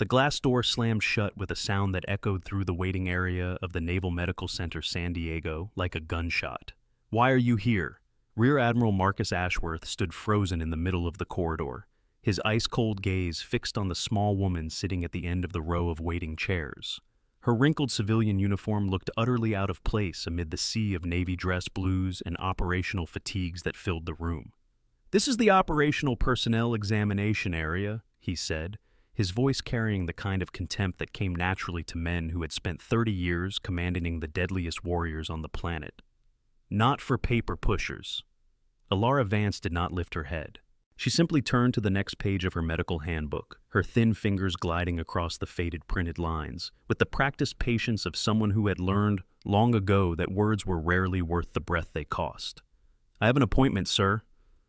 The glass door slammed shut with a sound that echoed through the waiting area of the Naval Medical Center San Diego like a gunshot. "Why are you here?" Rear Admiral Marcus Ashworth stood frozen in the middle of the corridor, his ice-cold gaze fixed on the small woman sitting at the end of the row of waiting chairs. Her wrinkled civilian uniform looked utterly out of place amid the sea of navy dress blues and operational fatigues that filled the room. "This is the operational personnel examination area," he said, his voice carrying the kind of contempt that came naturally to men who had spent 30 years commanding the deadliest warriors on the planet. "Not for paper pushers." Alara Vance did not lift her head. She simply turned to the next page of her medical handbook, her thin fingers gliding across the faded printed lines, with the practiced patience of someone who had learned long ago that words were rarely worth the breath they cost. "I have an appointment, sir."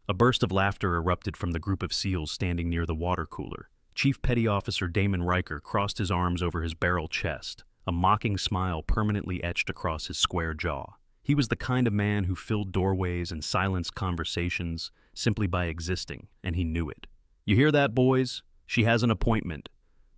A burst of laughter erupted from the group of SEALs standing near the water cooler. Chief Petty Officer Damon Riker crossed his arms over his barrel chest, a mocking smile permanently etched across his square jaw. He was the kind of man who filled doorways and silenced conversations simply by existing, and he knew it. "You hear that, boys? She has an appointment."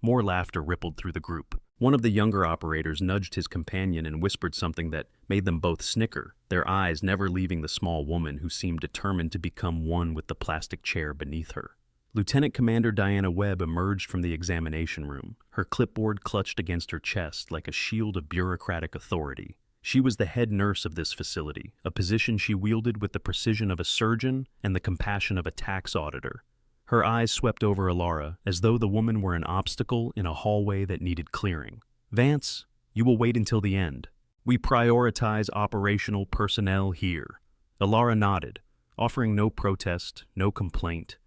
More laughter rippled through the group. One of the younger operators nudged his companion and whispered something that made them both snicker, their eyes never leaving the small woman who seemed determined to become one with the plastic chair beneath her. Lieutenant Commander Diana Webb emerged from the examination room, her clipboard clutched against her chest like a shield of bureaucratic authority. She was the head nurse of this facility, a position she wielded with the precision of a surgeon and the compassion of a tax auditor. Her eyes swept over Alara as though the woman were an obstacle in a hallway that needed clearing. "Vance, you will wait until the end. We prioritize operational personnel here." Alara nodded, offering no protest, no complaint,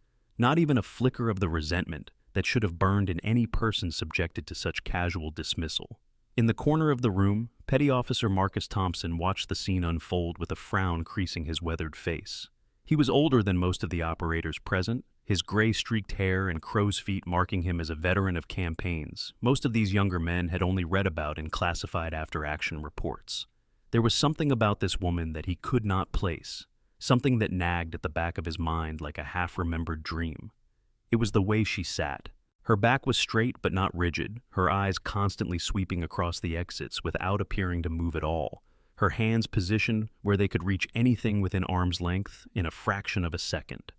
not even a flicker of the resentment that should have burned in any person subjected to such casual dismissal. In the corner of the room, Petty Officer Marcus Thompson watched the scene unfold with a frown creasing his weathered face. He was older than most of the operators present, his gray-streaked hair and crow's feet marking him as a veteran of campaigns most of these younger men had only read about in classified after-action reports. There was something about this woman that he could not place, something that nagged at the back of his mind like a half-remembered dream. It was the way she sat. Her back was straight but not rigid, her eyes constantly sweeping across the exits without appearing to move at all, her hands positioned where they could reach anything within arm's length in a fraction of a second.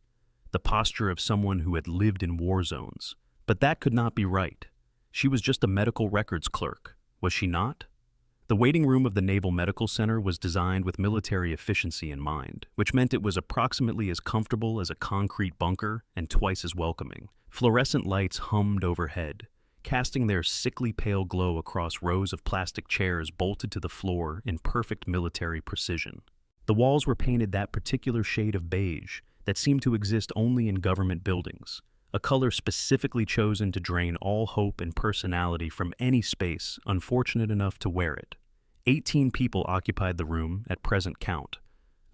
The posture of someone who had lived in war zones. But that could not be right. She was just a medical records clerk, was she not? The waiting room of the Naval Medical Center was designed with military efficiency in mind, which meant it was approximately as comfortable as a concrete bunker and twice as welcoming. Fluorescent lights hummed overhead, casting their sickly pale glow across rows of plastic chairs bolted to the floor in perfect military precision. The walls were painted that particular shade of beige that seemed to exist only in government buildings, a color specifically chosen to drain all hope and personality from any space unfortunate enough to wear it. 18 people occupied the room at present count.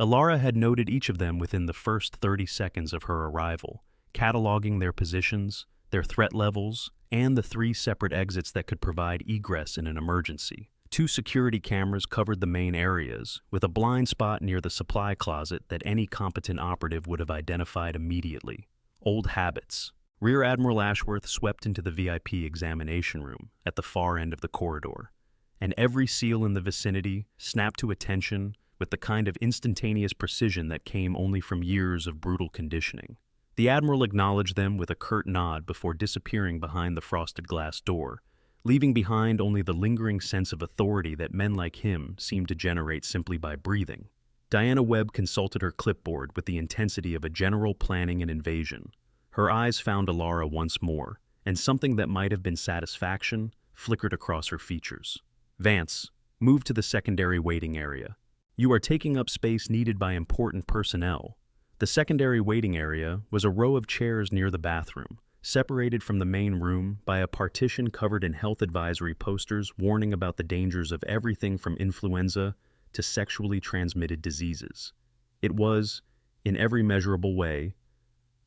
Alara had noted each of them within the first 30 seconds of her arrival, cataloging their positions, their threat levels, and the 3 separate exits that could provide egress in an emergency. 2 security cameras covered the main areas, with a blind spot near the supply closet that any competent operative would have identified immediately. Old habits. Rear Admiral Ashworth swept into the VIP examination room at the far end of the corridor, and every SEAL in the vicinity snapped to attention with the kind of instantaneous precision that came only from years of brutal conditioning. The Admiral acknowledged them with a curt nod before disappearing behind the frosted glass door, leaving behind only the lingering sense of authority that men like him seemed to generate simply by breathing. Diana Webb consulted her clipboard with the intensity of a general planning an invasion. Her eyes found Alara once more, and something that might have been satisfaction flickered across her features. "Vance, move to the secondary waiting area. You are taking up space needed by important personnel." The secondary waiting area was a row of chairs near the bathroom, separated from the main room by a partition covered in health advisory posters warning about the dangers of everything from influenza to sexually transmitted diseases. It was, in every measurable way,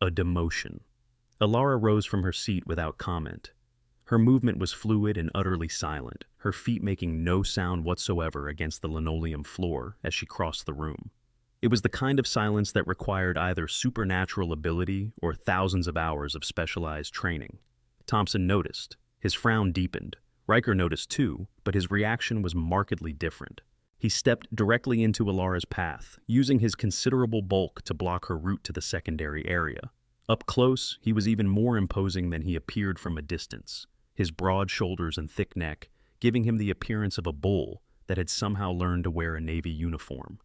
a demotion. Alara rose from her seat without comment. Her movement was fluid and utterly silent, her feet making no sound whatsoever against the linoleum floor as she crossed the room. It was the kind of silence that required either supernatural ability or thousands of hours of specialized training. Thompson noticed. His frown deepened. Riker noticed too, but his reaction was markedly different. He stepped directly into Alara's path, using his considerable bulk to block her route to the secondary area. Up close, he was even more imposing than he appeared from a distance, his broad shoulders and thick neck giving him the appearance of a bull that had somehow learned to wear a Navy uniform.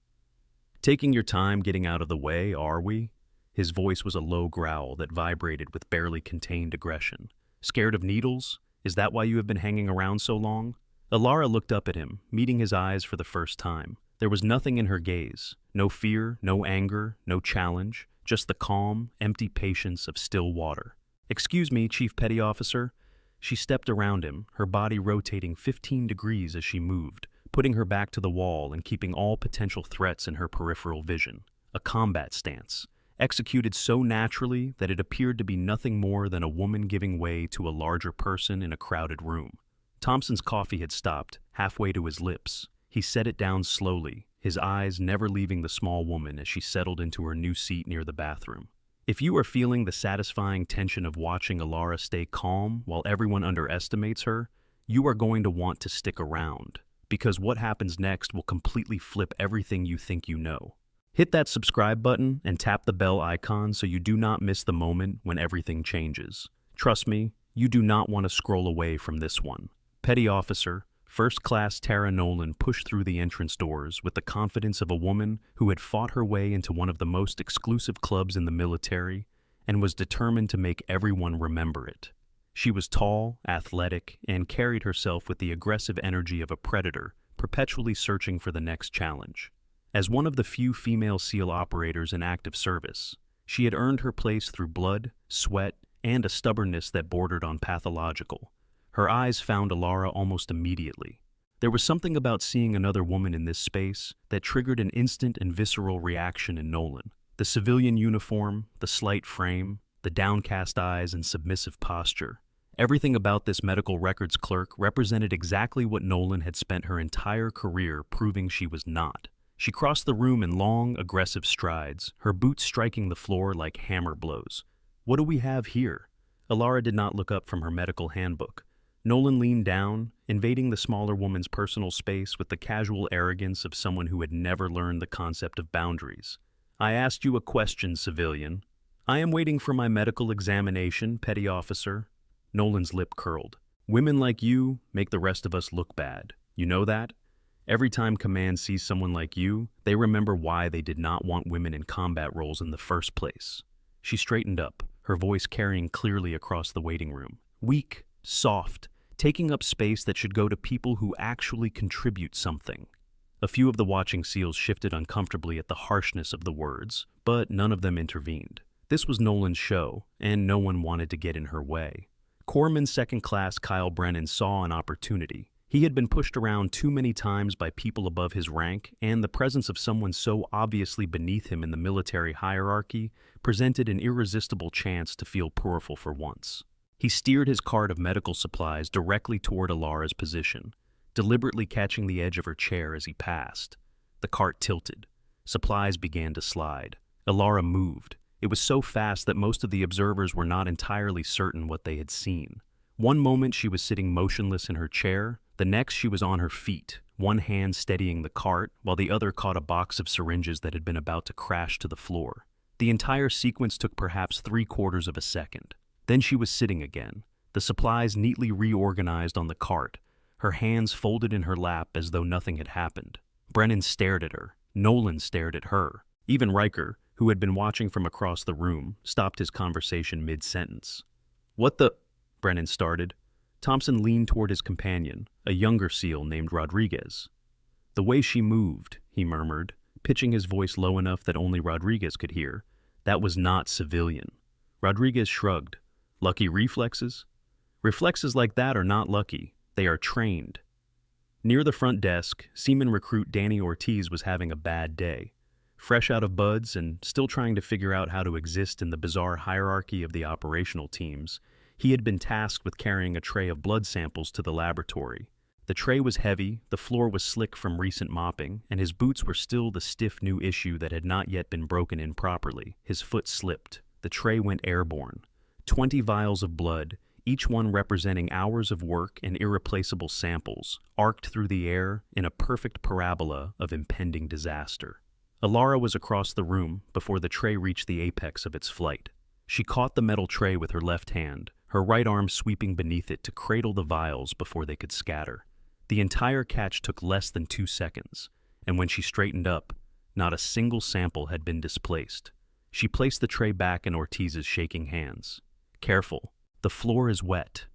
"Taking your time getting out of the way, are we?" His voice was a low growl that vibrated with barely contained aggression. "Scared of needles? Is that why you have been hanging around so long?" Alara looked up at him, meeting his eyes for the first time. There was nothing in her gaze, no fear, no anger, no challenge, just the calm, empty patience of still water. "Excuse me, Chief Petty Officer." She stepped around him, her body rotating 15 degrees as she moved, putting her back to the wall and keeping all potential threats in her peripheral vision. A combat stance, executed so naturally that it appeared to be nothing more than a woman giving way to a larger person in a crowded room. Thompson's coffee had stopped, halfway to his lips. He set it down slowly, his eyes never leaving the small woman as she settled into her new seat near the bathroom. If you are feeling the satisfying tension of watching Alara stay calm while everyone underestimates her, you are going to want to stick around, because what happens next will completely flip everything you think you know. Hit that subscribe button and tap the bell icon so you do not miss the moment when everything changes. Trust me, you do not want to scroll away from this one. Petty Officer, First Class Tara Nolan pushed through the entrance doors with the confidence of a woman who had fought her way into one of the most exclusive clubs in the military and was determined to make everyone remember it. She was tall, athletic, and carried herself with the aggressive energy of a predator, perpetually searching for the next challenge. As one of the few female SEAL operators in active service, she had earned her place through blood, sweat, and a stubbornness that bordered on pathological. Her eyes found Alara almost immediately. There was something about seeing another woman in this space that triggered an instant and visceral reaction in Nolan. The civilian uniform, the slight frame, the downcast eyes and submissive posture. Everything about this medical records clerk represented exactly what Nolan had spent her entire career proving she was not. She crossed the room in long, aggressive strides, her boots striking the floor like hammer blows. "What do we have here?" Alara did not look up from her medical handbook. Nolan leaned down, invading the smaller woman's personal space with the casual arrogance of someone who had never learned the concept of boundaries. "I asked you a question, civilian." "I am waiting for my medical examination, Petty Officer." Nolan's lip curled. "Women like you make the rest of us look bad. You know that? Every time Command sees someone like you, they remember why they did not want women in combat roles in the first place." She straightened up, her voice carrying clearly across the waiting room. "Weak, soft, taking up space that should go to people who actually contribute something." A few of the watching SEALs shifted uncomfortably at the harshness of the words, but none of them intervened. This was Nolan's show, and no one wanted to get in her way. Corpsman Second Class Kyle Brennan saw an opportunity. He had been pushed around too many times by people above his rank, and the presence of someone so obviously beneath him in the military hierarchy presented an irresistible chance to feel powerful for once. He steered his cart of medical supplies directly toward Alara's position, deliberately catching the edge of her chair as he passed. The cart tilted. Supplies began to slide. Alara moved. It was so fast that most of the observers were not entirely certain what they had seen. One moment she was sitting motionless in her chair, the next she was on her feet, one hand steadying the cart while the other caught a box of syringes that had been about to crash to the floor. The entire sequence took perhaps 3/4 of a second. Then she was sitting again, the supplies neatly reorganized on the cart, her hands folded in her lap as though nothing had happened. Brennan stared at her. Nolan stared at her. Even Riker, who had been watching from across the room, stopped his conversation mid-sentence. "What the—" Brennan started. Thompson leaned toward his companion, a younger SEAL named Rodriguez. "The way she moved," he murmured, pitching his voice low enough that only Rodriguez could hear. "That was not civilian." Rodriguez shrugged. "Lucky reflexes?" "Reflexes like that are not lucky. They are trained." Near the front desk, Seaman recruit Danny Ortiz was having a bad day. Fresh out of buds and still trying to figure out how to exist in the bizarre hierarchy of the operational teams, he had been tasked with carrying a tray of blood samples to the laboratory. The tray was heavy, the floor was slick from recent mopping, and his boots were still the stiff new issue that had not yet been broken in properly. His foot slipped. The tray went airborne. 20 vials of blood, each one representing hours of work and irreplaceable samples, arced through the air in a perfect parabola of impending disaster. Alara was across the room before the tray reached the apex of its flight. She caught the metal tray with her left hand, her right arm sweeping beneath it to cradle the vials before they could scatter. The entire catch took less than 2 seconds, and when she straightened up, not a single sample had been displaced. She placed the tray back in Ortiz's shaking hands. "Careful, the floor is wet."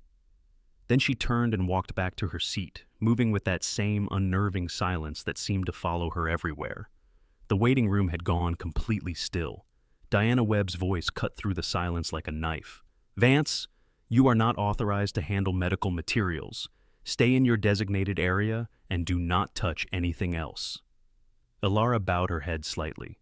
Then she turned and walked back to her seat, moving with that same unnerving silence that seemed to follow her everywhere. The waiting room had gone completely still. Diana Webb's voice cut through the silence like a knife. "Vance, you are not authorized to handle medical materials. Stay in your designated area and do not touch anything else." Alara bowed her head slightly.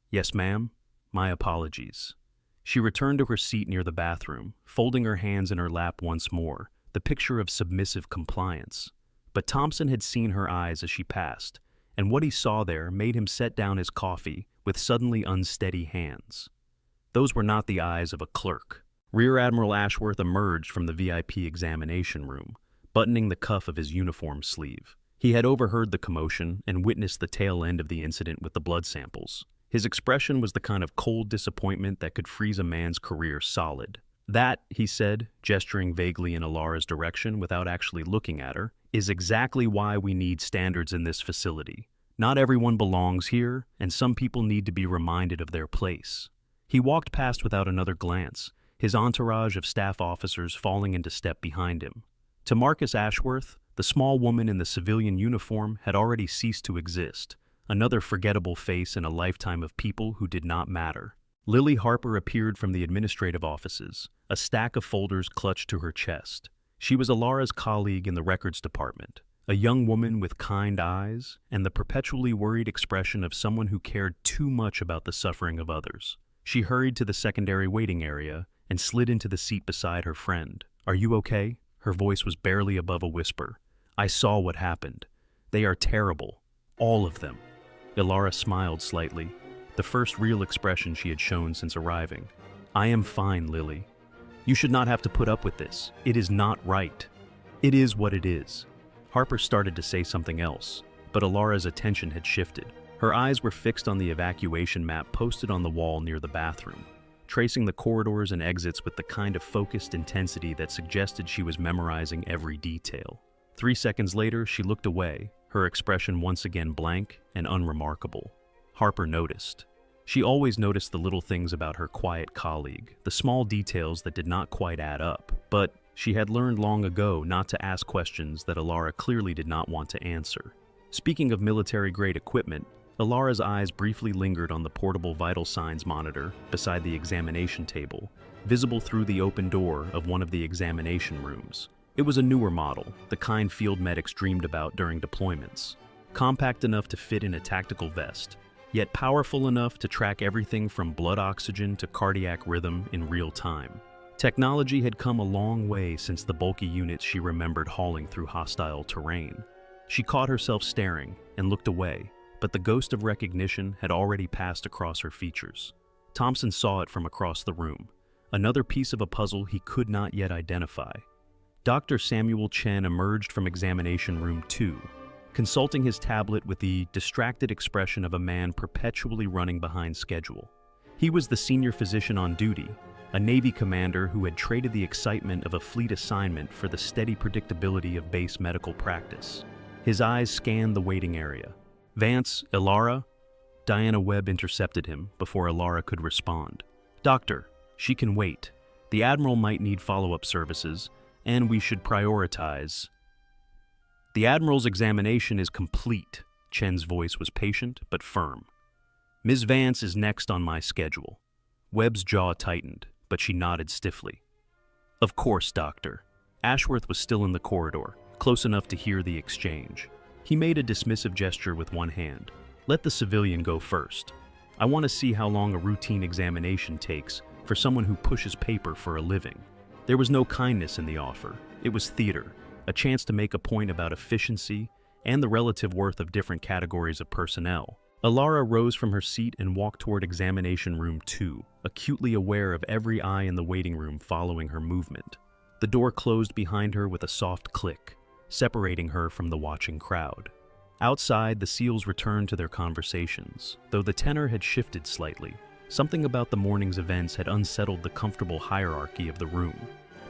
"Yes, ma'am. My apologies." She returned to her seat near the bathroom, folding her hands in her lap once more, the picture of submissive compliance. But Thompson had seen her eyes as she passed, and what he saw there made him set down his coffee with suddenly unsteady hands. Those were not the eyes of a clerk. Rear Admiral Ashworth emerged from the VIP examination room, buttoning the cuff of his uniform sleeve. He had overheard the commotion and witnessed the tail end of the incident with the blood samples. His expression was the kind of cold disappointment that could freeze a man's career solid. "That," he said, gesturing vaguely in Alara's direction without actually looking at her, "is exactly why we need standards in this facility. Not everyone belongs here, and some people need to be reminded of their place." He walked past without another glance, his entourage of staff officers falling into step behind him. To Marcus Ashworth, the small woman in the civilian uniform had already ceased to exist, another forgettable face in a lifetime of people who did not matter. Lily Harper appeared from the administrative offices, a stack of folders clutched to her chest. She was Alara's colleague in the records department, a young woman with kind eyes and the perpetually worried expression of someone who cared too much about the suffering of others. She hurried to the secondary waiting area and slid into the seat beside her friend. "Are you okay?" Her voice was barely above a whisper. "I saw what happened. They are terrible. All of them." Alara smiled slightly, the first real expression she had shown since arriving. "I am fine, Lily. You should not have to put up with this. It is not right. It is what it is." Harper started to say something else, but Alara's attention had shifted. Her eyes were fixed on the evacuation map posted on the wall near the bathroom, tracing the corridors and exits with the kind of focused intensity that suggested she was memorizing every detail. 3 seconds later, she looked away, her expression once again blank and unremarkable. Harper noticed. She always noticed the little things about her quiet colleague, the small details that did not quite add up, but she had learned long ago not to ask questions that Alara clearly did not want to answer. Speaking of military-grade equipment, Alara's eyes briefly lingered on the portable vital signs monitor beside the examination table, visible through the open door of one of the examination rooms. It was a newer model, the kind field medics dreamed about during deployments. Compact enough to fit in a tactical vest, yet powerful enough to track everything from blood oxygen to cardiac rhythm in real time. Technology had come a long way since the bulky units she remembered hauling through hostile terrain. She caught herself staring and looked away, but the ghost of recognition had already passed across her features. Thompson saw it from across the room, another piece of a puzzle he could not yet identify. Dr. Samuel Chen emerged from examination room 2, consulting his tablet with the distracted expression of a man perpetually running behind schedule. He was the senior physician on duty, a Navy commander who had traded the excitement of a fleet assignment for the steady predictability of base medical practice. His eyes scanned the waiting area. "Vance, Alara?" Diana Webb intercepted him before Alara could respond. "Doctor, she can wait. The Admiral might need follow-up services, and we should prioritize." "The Admiral's examination is complete." Chen's voice was patient but firm. "Ms. Vance is next on my schedule." Webb's jaw tightened, but she nodded stiffly. "Of course, Doctor." Ashworth was still in the corridor, close enough to hear the exchange. He made a dismissive gesture with one hand. "Let the civilian go first. I want to see how long a routine examination takes for someone who pushes paper for a living." There was no kindness in the offer. It was theater, a chance to make a point about efficiency and the relative worth of different categories of personnel. Alara rose from her seat and walked toward examination room 2, acutely aware of every eye in the waiting room following her movement. The door closed behind her with a soft click, separating her from the watching crowd. Outside, the SEALs returned to their conversations, though the tenor had shifted slightly. Something about the morning's events had unsettled the comfortable hierarchy of the room,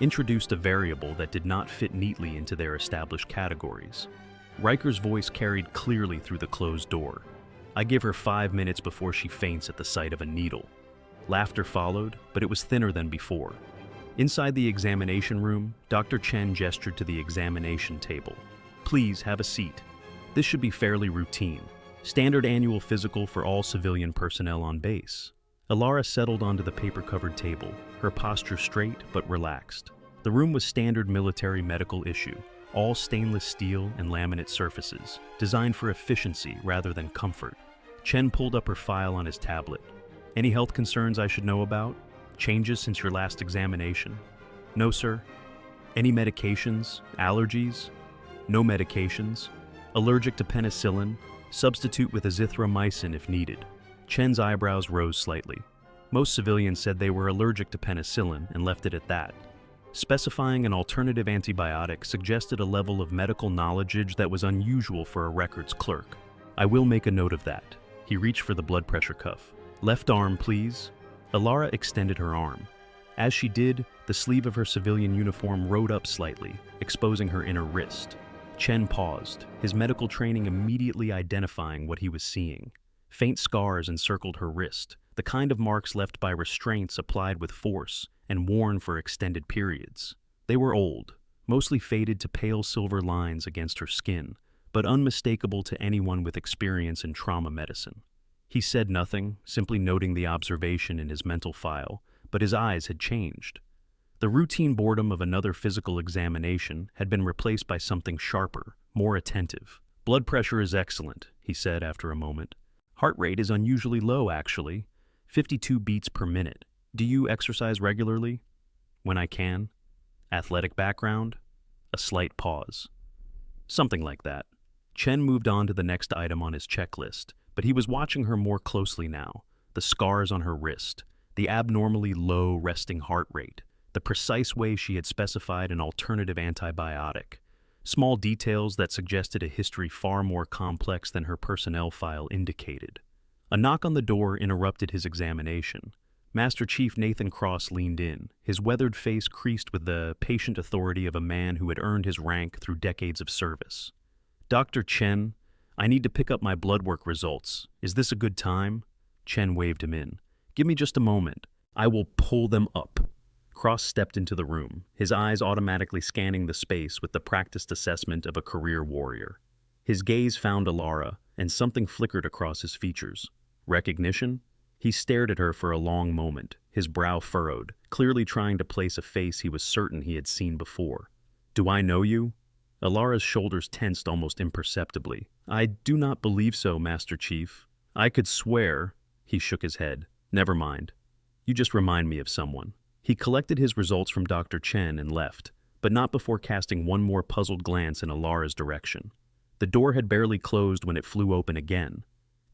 introduced a variable that did not fit neatly into their established categories. Riker's voice carried clearly through the closed door. I give her 5 minutes before she faints at the sight of a needle. Laughter followed, but it was thinner than before. Inside the examination room, Dr. Chen gestured to the examination table. Please have a seat. This should be fairly routine. Standard annual physical for all civilian personnel on base. Alara settled onto the paper-covered table, her posture straight but relaxed. The room was standard military medical issue, all stainless steel and laminate surfaces, designed for efficiency rather than comfort. Chen pulled up her file on his tablet. Any health concerns I should know about? Changes since your last examination? No, sir. Any medications? Allergies? No medications. Allergic to penicillin? Substitute with azithromycin if needed. Chen's eyebrows rose slightly. Most civilians said they were allergic to penicillin and left it at that. Specifying an alternative antibiotic suggested a level of medical knowledge that was unusual for a records clerk. I will make a note of that. He reached for the blood pressure cuff. Left arm, please. Alara extended her arm. As she did, the sleeve of her civilian uniform rode up slightly, exposing her inner wrist. Chen paused, his medical training immediately identifying what he was seeing. Faint scars encircled her wrist, the kind of marks left by restraints applied with force and worn for extended periods. They were old, mostly faded to pale silver lines against her skin, but unmistakable to anyone with experience in trauma medicine. He said nothing, simply noting the observation in his mental file, but his eyes had changed. The routine boredom of another physical examination had been replaced by something sharper, more attentive. Blood pressure is excellent, he said after a moment. Heart rate is unusually low, actually. 52 beats per minute. Do you exercise regularly? When I can. Athletic background? A slight pause. Something like that. Chen moved on to the next item on his checklist, but he was watching her more closely now. The scars on her wrist, the abnormally low resting heart rate, the precise way she had specified an alternative antibiotic. Small details that suggested a history far more complex than her personnel file indicated. A knock on the door interrupted his examination. Master Chief Nathan Cross leaned in, his weathered face creased with the patient authority of a man who had earned his rank through decades of service. Dr. Chen, I need to pick up my blood work results. Is this a good time? Chen waved him in. Give me just a moment. I will pull them up. Cross stepped into the room, his eyes automatically scanning the space with the practiced assessment of a career warrior. His gaze found Alara, and something flickered across his features. Recognition? He stared at her for a long moment, his brow furrowed, clearly trying to place a face he was certain he had seen before. Do I know you? Alara's shoulders tensed almost imperceptibly. I do not believe so, Master Chief. I could swear. He shook his head. Never mind. You just remind me of someone. He collected his results from Dr. Chen and left, but not before casting one more puzzled glance in Alara's direction. The door had barely closed when it flew open again.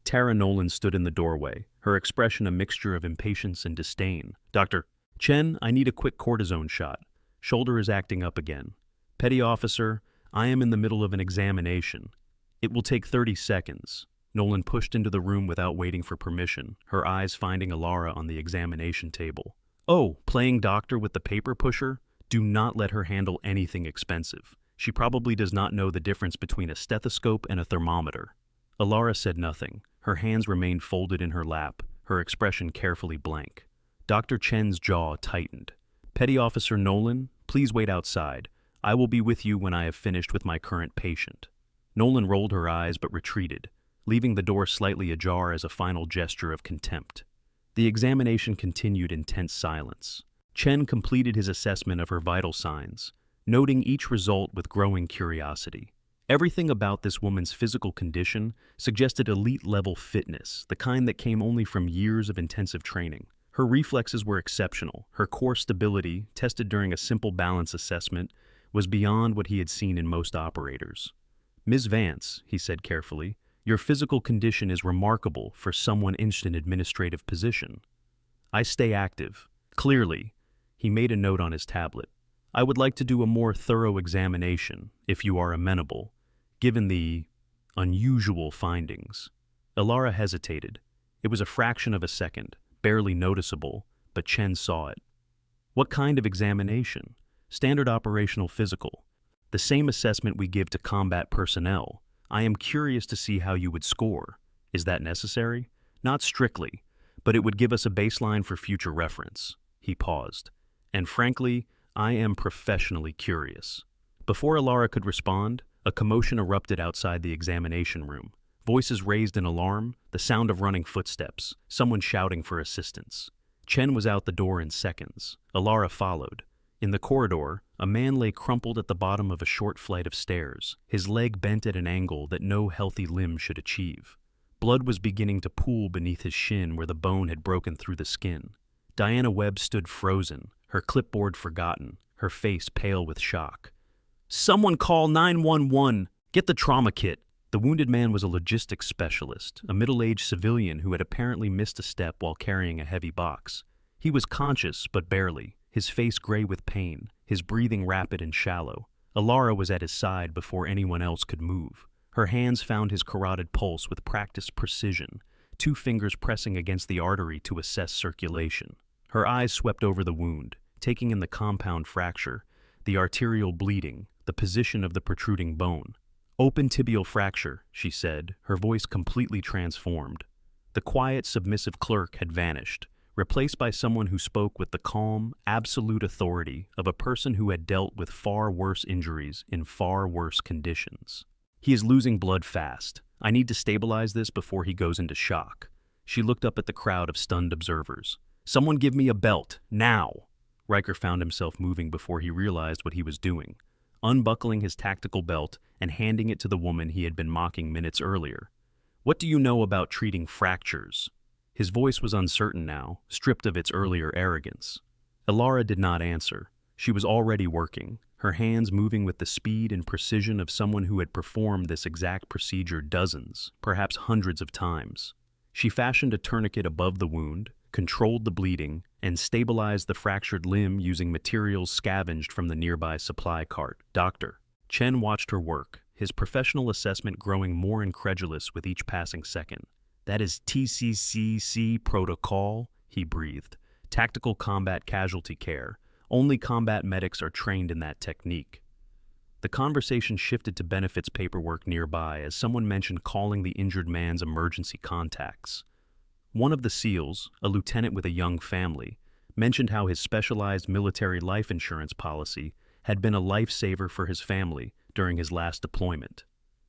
Tara Nolan stood in the doorway, her expression a mixture of impatience and disdain. Dr. Chen, I need a quick cortisone shot. Shoulder is acting up again. Petty officer, I am in the middle of an examination. It will take 30 seconds. Nolan pushed into the room without waiting for permission, her eyes finding Alara on the examination table. Oh, playing doctor with the paper pusher? Do not let her handle anything expensive. She probably does not know the difference between a stethoscope and a thermometer. Alara said nothing. Her hands remained folded in her lap, her expression carefully blank. Dr. Chen's jaw tightened. Petty Officer Nolan, please wait outside. I will be with you when I have finished with my current patient. Nolan rolled her eyes but retreated, leaving the door slightly ajar as a final gesture of contempt. The examination continued in tense silence. Chen completed his assessment of her vital signs, noting each result with growing curiosity. Everything about this woman's physical condition suggested elite-level fitness, the kind that came only from years of intensive training. Her reflexes were exceptional. Her core stability, tested during a simple balance assessment, was beyond what he had seen in most operators. Ms. Vance, he said carefully, your physical condition is remarkable for someone in an administrative position. I stay active. Clearly, he made a note on his tablet. I would like to do a more thorough examination, if you are amenable, given the unusual findings. Ilara hesitated. It was a fraction of a second, barely noticeable, but Chen saw it. What kind of examination? Standard operational physical. The same assessment we give to combat personnel. I am curious to see how you would score. Is that necessary? Not strictly, but it would give us a baseline for future reference. He paused. And frankly, I am professionally curious. Before Ilara could respond, a commotion erupted outside the examination room. Voices raised in alarm, the sound of running footsteps, someone shouting for assistance. Chen was out the door in seconds. Ilara followed. In the corridor, a man lay crumpled at the bottom of a short flight of stairs, his leg bent at an angle that no healthy limb should achieve. Blood was beginning to pool beneath his shin where the bone had broken through the skin. Diana Webb stood frozen, her clipboard forgotten, her face pale with shock. "Someone call 911! Get the trauma kit!" The wounded man was a logistics specialist, a middle-aged civilian who had apparently missed a step while carrying a heavy box. He was conscious, but barely, his face gray with pain, his breathing rapid and shallow. Ilara was at his side before anyone else could move. Her hands found his carotid pulse with practiced precision, 2 fingers pressing against the artery to assess circulation. Her eyes swept over the wound, taking in the compound fracture, the arterial bleeding, the position of the protruding bone. "Open tibial fracture," she said, her voice completely transformed. The quiet, submissive clerk had vanished, replaced by someone who spoke with the calm, absolute authority of a person who had dealt with far worse injuries in far worse conditions. "He is losing blood fast. I need to stabilize this before he goes into shock." She looked up at the crowd of stunned observers. "Someone give me a belt, now!" Riker found himself moving before he realized what he was doing, unbuckling his tactical belt and handing it to the woman he had been mocking minutes earlier. "What do you know about treating fractures?" His voice was uncertain now, stripped of its earlier arrogance. Ilara did not answer. She was already working, her hands moving with the speed and precision of someone who had performed this exact procedure dozens, perhaps hundreds of times. She fashioned a tourniquet above the wound, controlled the bleeding, and stabilized the fractured limb using materials scavenged from the nearby supply cart. "Doctor." Chen watched her work, his professional assessment growing more incredulous with each passing second. "That is TCCC protocol," he breathed. "Tactical combat casualty care. Only combat medics are trained in that technique." The conversation shifted to benefits paperwork nearby as someone mentioned calling the injured man's emergency contacts. One of the SEALs, a lieutenant with a young family, mentioned how his specialized military life insurance policy had been a lifesaver for his family during his last deployment.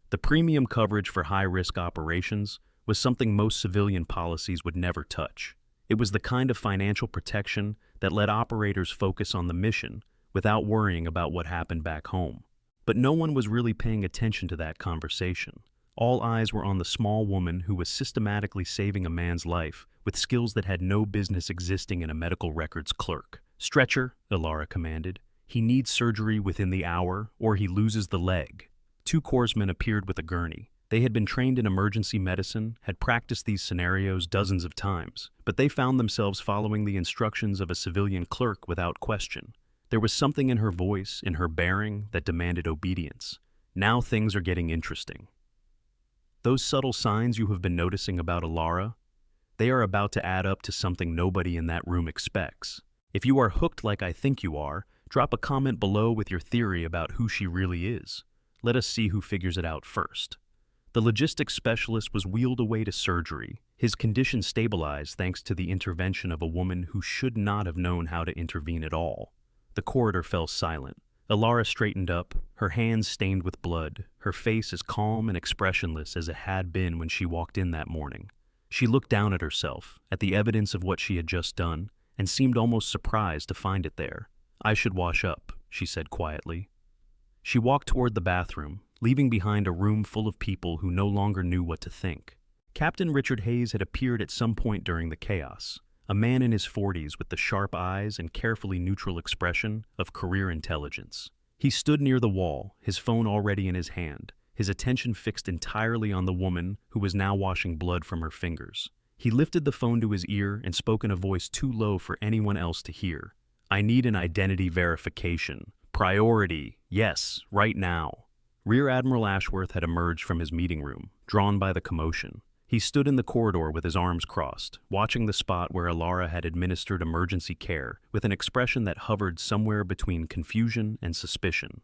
The premium coverage for high-risk operations was something most civilian policies would never touch. It was the kind of financial protection that let operators focus on the mission without worrying about what happened back home. But no one was really paying attention to that conversation. All eyes were on the small woman who was systematically saving a man's life with skills that had no business existing in a medical records clerk. "Stretcher," Ilara commanded. "He needs surgery within the hour, or he loses the leg." 2 corpsmen appeared with a gurney. They had been trained in emergency medicine, had practiced these scenarios dozens of times, but they found themselves following the instructions of a civilian clerk without question. There was something in her voice, in her bearing, that demanded obedience. Now things are getting interesting. "Those subtle signs you have been noticing about Ilara, they are about to add up to something nobody in that room expects. If you are hooked like I think you are, drop a comment below with your theory about who she really is. Let us see who figures it out first." The logistics specialist was wheeled away to surgery, his condition stabilized thanks to the intervention of a woman who should not have known how to intervene at all. The corridor fell silent. Ilara straightened up, her hands stained with blood, her face as calm and expressionless as it had been when she walked in that morning. She looked down at herself, at the evidence of what she had just done, and seemed almost surprised to find it there. "I should wash up," she said quietly. She walked toward the bathroom, leaving behind a room full of people who no longer knew what to think. Captain Richard Hayes had appeared at some point during the chaos, a man in his 40s with the sharp eyes and carefully neutral expression of career intelligence. He stood near the wall, his phone already in his hand, his attention fixed entirely on the woman who was now washing blood from her fingers. He lifted the phone to his ear and spoke in a voice too low for anyone else to hear. I need an identity verification. Priority. Yes, right now. Rear Admiral Ashworth had emerged from his meeting room, drawn by the commotion. He stood in the corridor with his arms crossed, watching the spot where Alara had administered emergency care with an expression that hovered somewhere between confusion and suspicion.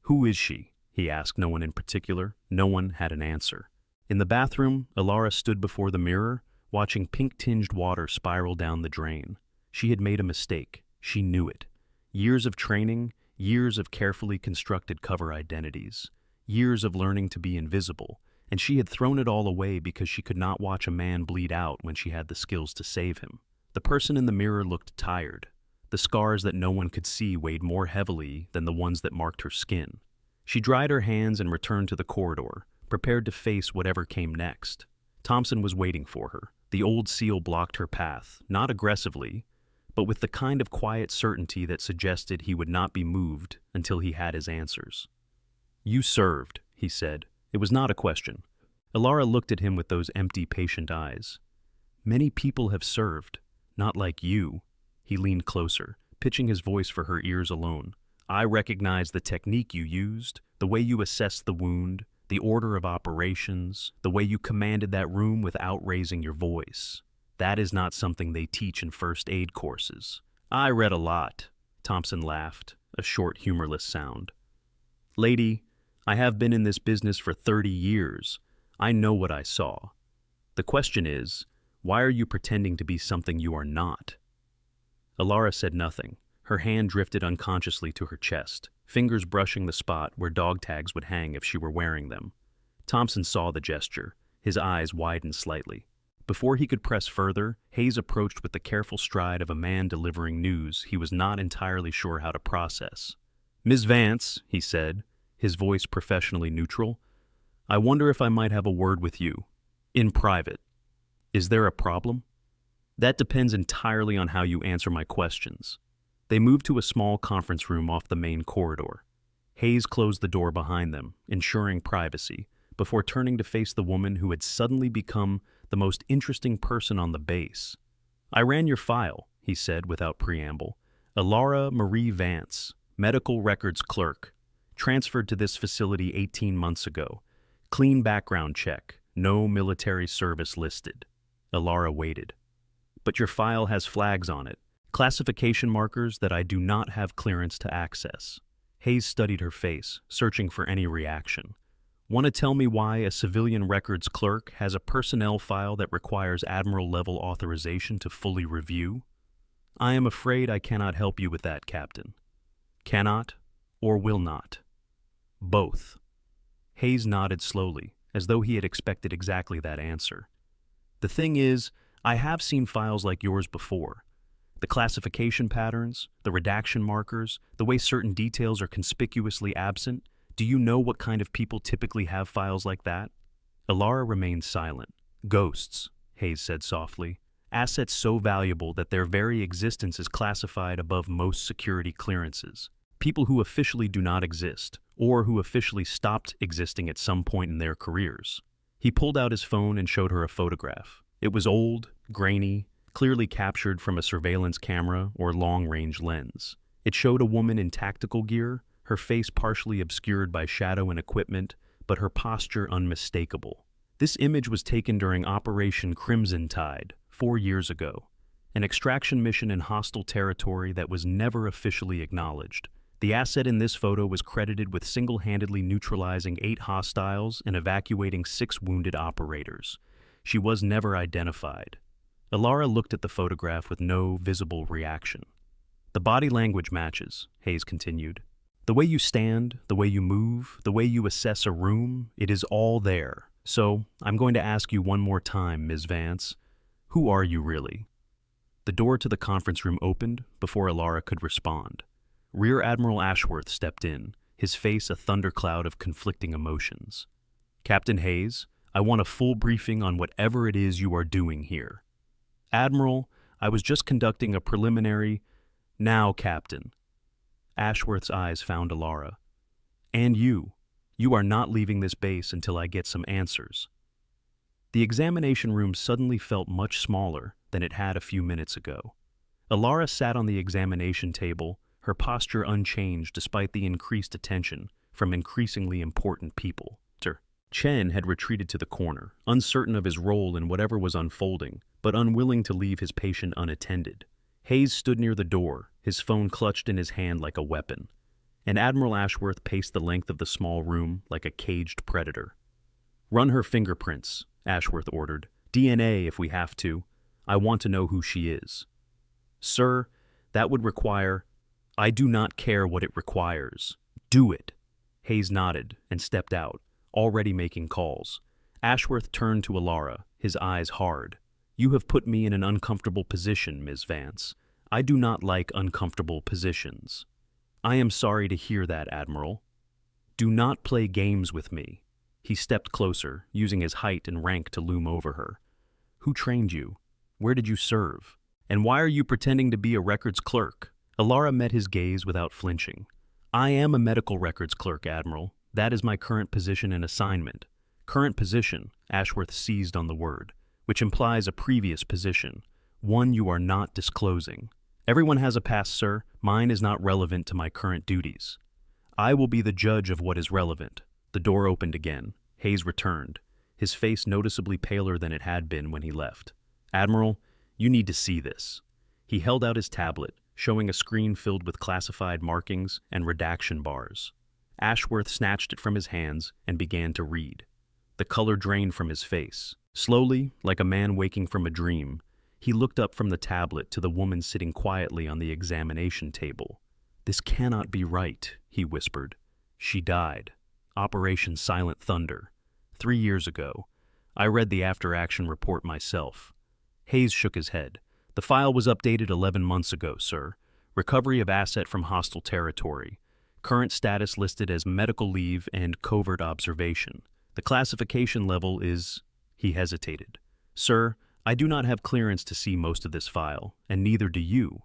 "Who is she?" he asked no one in particular. No one had an answer. In the bathroom, Alara stood before the mirror, watching pink-tinged water spiral down the drain. She had made a mistake. She knew it. Years of training, years of carefully constructed cover identities, years of learning to be invisible, and she had thrown it all away because she could not watch a man bleed out when she had the skills to save him. The person in the mirror looked tired. The scars that no one could see weighed more heavily than the ones that marked her skin. She dried her hands and returned to the corridor, prepared to face whatever came next. Thompson was waiting for her. The old SEAL blocked her path, not aggressively, but with the kind of quiet certainty that suggested he would not be moved until he had his answers. "You served," he said. It was not a question. Alara looked at him with those empty, patient eyes. "Many people have served, not like you." He leaned closer, pitching his voice for her ears alone. "I recognize the technique you used, the way you assessed the wound, the order of operations, the way you commanded that room without raising your voice. That is not something they teach in first aid courses." "I read a lot," Thompson laughed, a short, humorless sound. "Lady, I have been in this business for 30 years. I know what I saw. The question is, why are you pretending to be something you are not?" Alara said nothing. Her hand drifted unconsciously to her chest, fingers brushing the spot where dog tags would hang if she were wearing them. Thompson saw the gesture. His eyes widened slightly. Before he could press further, Hayes approached with the careful stride of a man delivering news he was not entirely sure how to process. "Ms. Vance," he said, his voice professionally neutral, "I wonder if I might have a word with you. In private. Is there a problem?" "That depends entirely on how you answer my questions." They moved to a small conference room off the main corridor. Hayes closed the door behind them, ensuring privacy, before turning to face the woman who had suddenly become the most interesting person on the base. "I ran your file," he said without preamble. "Alara Marie Vance, medical records clerk, transferred to this facility 18 months ago. Clean background check, no military service listed." Alara waited. "But your file has flags on it. Classification markers that I do not have clearance to access." Hayes studied her face, searching for any reaction. "Want to tell me why a civilian records clerk has a personnel file that requires Admiral-level authorization to fully review? I am afraid I cannot help you with that, Captain. Cannot or will not. Both." Hayes nodded slowly, as though he had expected exactly that answer. "The thing is, I have seen files like yours before. The classification patterns, the redaction markers, the way certain details are conspicuously absent. Do you know what kind of people typically have files like that?" Alara remained silent. "Ghosts," Hayes said softly. "Assets so valuable that their very existence is classified above most security clearances. People who officially do not exist, or who officially stopped existing at some point in their careers." He pulled out his phone and showed her a photograph. It was old, grainy, clearly captured from a surveillance camera or long-range lens. It showed a woman in tactical gear, her face partially obscured by shadow and equipment, but her posture unmistakable. This image was taken during Operation Crimson Tide, 4 years ago, an extraction mission in hostile territory that was never officially acknowledged. The asset in this photo was credited with single-handedly neutralizing 8 hostiles and evacuating 6 wounded operators. She was never identified. Alara looked at the photograph with no visible reaction. "The body language matches," Hayes continued. "The way you stand, the way you move, the way you assess a room, it is all there. So, I'm going to ask you one more time, Ms. Vance. Who are you really?" The door to the conference room opened before Alara could respond. Rear Admiral Ashworth stepped in, his face a thundercloud of conflicting emotions. "Captain Hayes, I want a full briefing on whatever it is you are doing here." "Admiral, I was just conducting a preliminary—" "Now, Captain." Ashworth's eyes found Alara. "And you. You are not leaving this base until I get some answers." The examination room suddenly felt much smaller than it had a few minutes ago. Alara sat on the examination table, her posture unchanged despite the increased attention from increasingly important people. Chen had retreated to the corner, uncertain of his role in whatever was unfolding, but unwilling to leave his patient unattended. Hayes stood near the door, his phone clutched in his hand like a weapon, and Admiral Ashworth paced the length of the small room like a caged predator. "Run her fingerprints," Ashworth ordered. "DNA if we have to. I want to know who she is." "Sir, that would require—" "I do not care what it requires. Do it." Hayes nodded and stepped out, already making calls. Ashworth turned to Alara, his eyes hard. "You have put me in an uncomfortable position, Ms. Vance. I do not like uncomfortable positions." "I am sorry to hear that, Admiral." "Do not play games with me." He stepped closer, using his height and rank to loom over her. "Who trained you? Where did you serve? And why are you pretending to be a records clerk?" Alara met his gaze without flinching. "I am a medical records clerk, Admiral. That is my current position and assignment." "Current position," Ashworth seized on the word, "which implies a previous position, one you are not disclosing." "Everyone has a past, sir. Mine is not relevant to my current duties." "I will be the judge of what is relevant." The door opened again. Hayes returned, his face noticeably paler than it had been when he left. "Admiral, you need to see this." He held out his tablet, showing a screen filled with classified markings and redaction bars. Ashworth snatched it from his hands and began to read. The color drained from his face. Slowly, like a man waking from a dream, he looked up from the tablet to the woman sitting quietly on the examination table. "This cannot be right," he whispered. "She died. Operation Silent Thunder. 3 years ago. I read the after-action report myself." Hayes shook his head. "The file was updated 11 months ago, sir. Recovery of asset from hostile territory. Current status listed as medical leave and covert observation. The classification level is—" He hesitated. "Sir, I do not have clearance to see most of this file, and neither do you."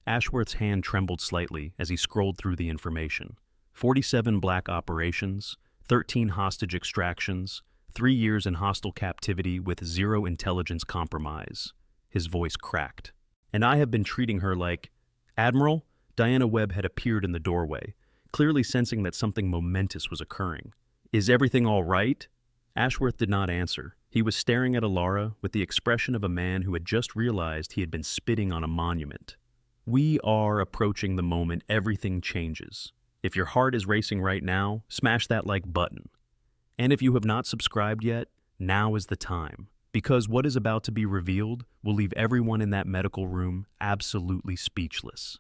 Ashworth's hand trembled slightly as he scrolled through the information. 47 black operations, 13 hostage extractions, 3 years in hostile captivity with 0 intelligence compromise. His voice cracked. "And I have been treating her like—" "Admiral?" Diana Webb had appeared in the doorway, clearly sensing that something momentous was occurring. "Is everything all right?" Ashworth did not answer. He was staring at Alara with the expression of a man who had just realized he had been spitting on a monument. "We are approaching the moment everything changes. If your heart is racing right now, smash that like button. And if you have not subscribed yet, now is the time. Because what is about to be revealed will leave everyone in that medical room absolutely speechless."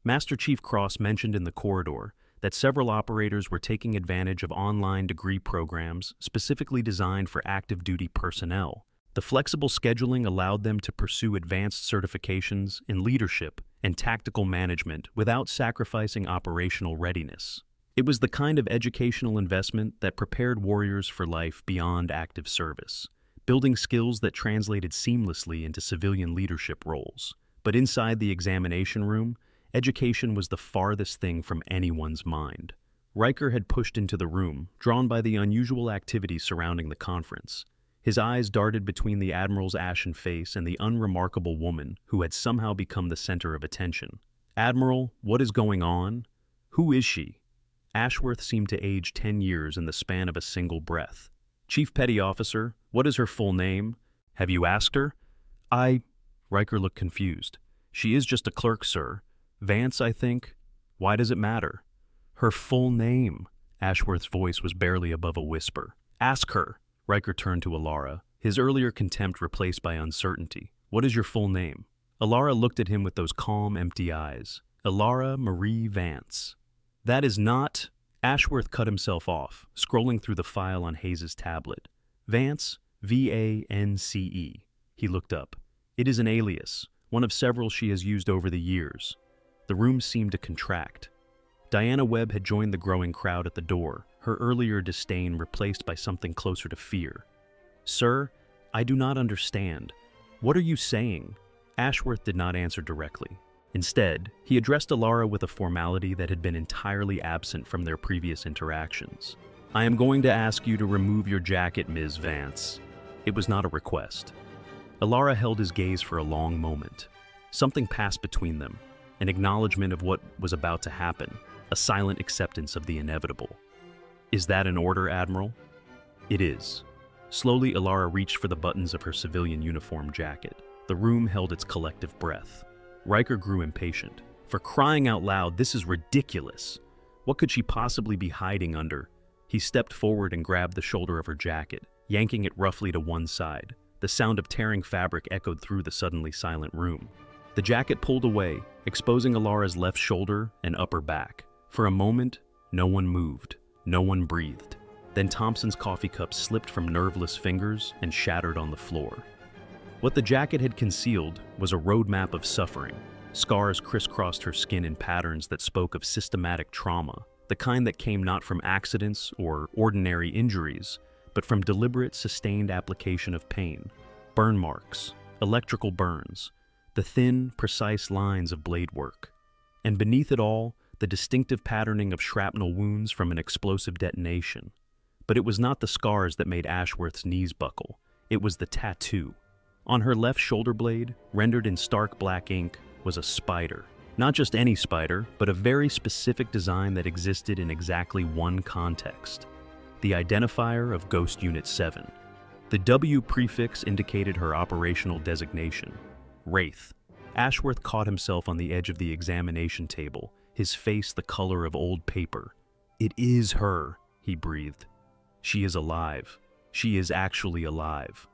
Master Chief Cross mentioned in the corridor that several operators were taking advantage of online degree programs specifically designed for active duty personnel. The flexible scheduling allowed them to pursue advanced certifications in leadership and tactical management without sacrificing operational readiness. It was the kind of educational investment that prepared warriors for life beyond active service, building skills that translated seamlessly into civilian leadership roles. But inside the examination room, education was the farthest thing from anyone's mind. Riker had pushed into the room, drawn by the unusual activity surrounding the conference. His eyes darted between the Admiral's ashen face and the unremarkable woman who had somehow become the center of attention. "Admiral, what is going on? Who is she?" Ashworth seemed to age 10 years in the span of a single breath. "Chief Petty Officer, what is her full name? Have you asked her?" Riker looked confused. "She is just a clerk, sir. Vance, I think. Why does it matter?" "Her full name." Ashworth's voice was barely above a whisper. "Ask her." Riker turned to Alara, his earlier contempt replaced by uncertainty. "What is your full name?" Alara looked at him with those calm, empty eyes. "Alara Marie Vance." "That is not—" Ashworth cut himself off, scrolling through the file on Hayes' tablet. "Vance, V-A-N-C-E. He looked up. "It is an alias, one of several she has used over the years." The room seemed to contract. Diana Webb had joined the growing crowd at the door, her earlier disdain replaced by something closer to fear. "Sir, I do not understand. What are you saying?" Ashworth did not answer directly. Instead, he addressed Alara with a formality that had been entirely absent from their previous interactions. "I am going to ask you to remove your jacket, Ms. Vance." It was not a request. Alara held his gaze for a long moment. Something passed between them, an acknowledgement of what was about to happen, a silent acceptance of the inevitable. Is that an order, Admiral? It is. Slowly, Alara reached for the buttons of her civilian uniform jacket. The room held its collective breath. Riker grew impatient. For crying out loud, this is ridiculous. What could she possibly be hiding under? He stepped forward and grabbed the shoulder of her jacket, yanking it roughly to one side. The sound of tearing fabric echoed through the suddenly silent room. The jacket pulled away, exposing Alara's left shoulder and upper back. For a moment, no one moved. No one breathed. Then Thompson's coffee cup slipped from nerveless fingers and shattered on the floor. What the jacket had concealed was a roadmap of suffering. Scars crisscrossed her skin in patterns that spoke of systematic trauma, the kind that came not from accidents or ordinary injuries, but from deliberate, sustained application of pain. Burn marks, electrical burns, the thin, precise lines of blade work. And beneath it all, the distinctive patterning of shrapnel wounds from an explosive detonation. But it was not the scars that made Ashworth's knees buckle. It was the tattoo. On her left shoulder blade, rendered in stark black ink, was a spider. Not just any spider, but a very specific design that existed in exactly one context. The identifier of Ghost Unit 7. The W prefix indicated her operational designation, Wraith. Ashworth caught himself on the edge of the examination table, his face the color of old paper. It is her, he breathed. She is alive. She is actually alive.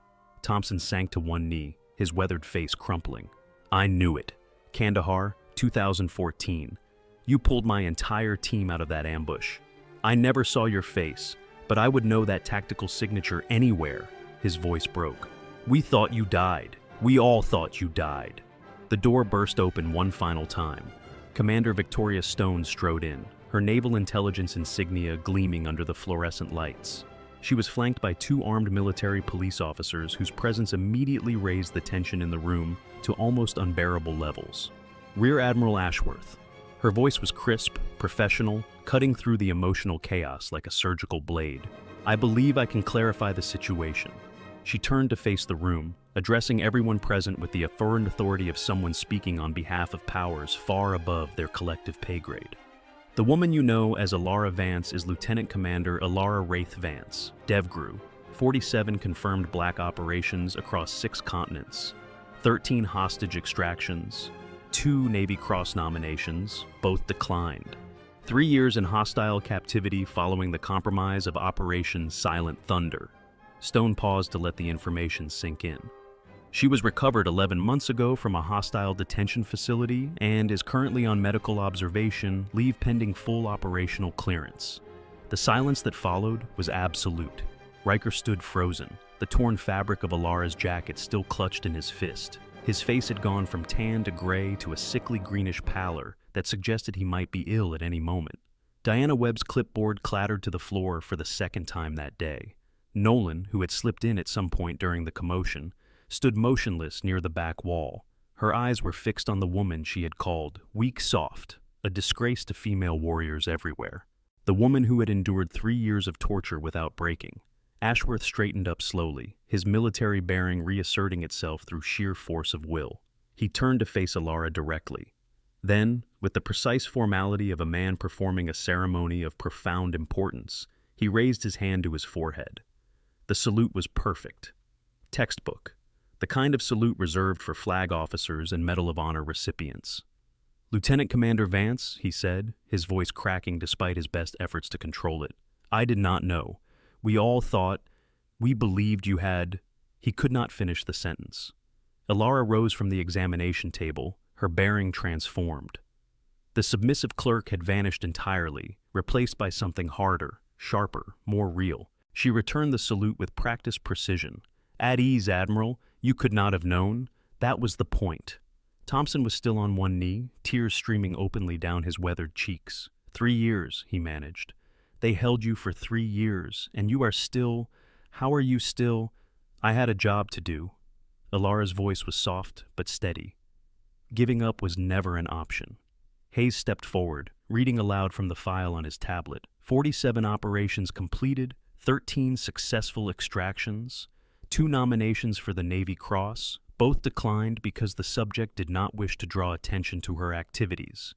Thompson sank to one knee, his weathered face crumpling. I knew it. Kandahar, 2014. You pulled my entire team out of that ambush. I never saw your face, but I would know that tactical signature anywhere. His voice broke. We thought you died. We all thought you died. The door burst open one final time. Commander Victoria Stone strode in, her naval intelligence insignia gleaming under the fluorescent lights. She was flanked by two armed military police officers whose presence immediately raised the tension in the room to almost unbearable levels. Rear Admiral Ashworth. Her voice was crisp, professional, cutting through the emotional chaos like a surgical blade. I believe I can clarify the situation. She turned to face the room, addressing everyone present with the affirmed authority of someone speaking on behalf of powers far above their collective pay grade. The woman you know as Alara Vance is Lieutenant Commander Alara Wraith Vance, DevGru, 47 confirmed black operations across 6 continents, 13 hostage extractions, 2 Navy Cross nominations, both declined, 3 years in hostile captivity following the compromise of Operation Silent Thunder. Stone paused to let the information sink in. She was recovered 11 months ago from a hostile detention facility and is currently on medical observation, leave pending full operational clearance. The silence that followed was absolute. Riker stood frozen, the torn fabric of Alara's jacket still clutched in his fist. His face had gone from tan to gray to a sickly greenish pallor that suggested he might be ill at any moment. Diana Webb's clipboard clattered to the floor for the second time that day. Nolan, who had slipped in at some point during the commotion, stood motionless near the back wall. Her eyes were fixed on the woman she had called weak soft, a disgrace to female warriors everywhere. The woman who had endured 3 years of torture without breaking. Ashworth straightened up slowly, his military bearing reasserting itself through sheer force of will. He turned to face Alara directly. Then, with the precise formality of a man performing a ceremony of profound importance, he raised his hand to his forehead. The salute was perfect. Textbook. The kind of salute reserved for flag officers and Medal of Honor recipients. Lieutenant Commander Vance, he said, his voice cracking despite his best efforts to control it. I did not know. We all thought, we believed you had... He could not finish the sentence. Alara rose from the examination table, her bearing transformed. The submissive clerk had vanished entirely, replaced by something harder, sharper, more real. She returned the salute with practiced precision. At ease, Admiral. You could not have known. That was the point. Thompson was still on one knee, tears streaming openly down his weathered cheeks. 3 years, he managed. They held you for 3 years, and you are still... How are you still... I had a job to do. Alara's voice was soft but steady. Giving up was never an option. Hayes stepped forward, reading aloud from the file on his tablet. 47 operations completed, 13 successful extractions, 2 nominations for the Navy Cross, Both declined because the subject did not wish to draw attention to her activities.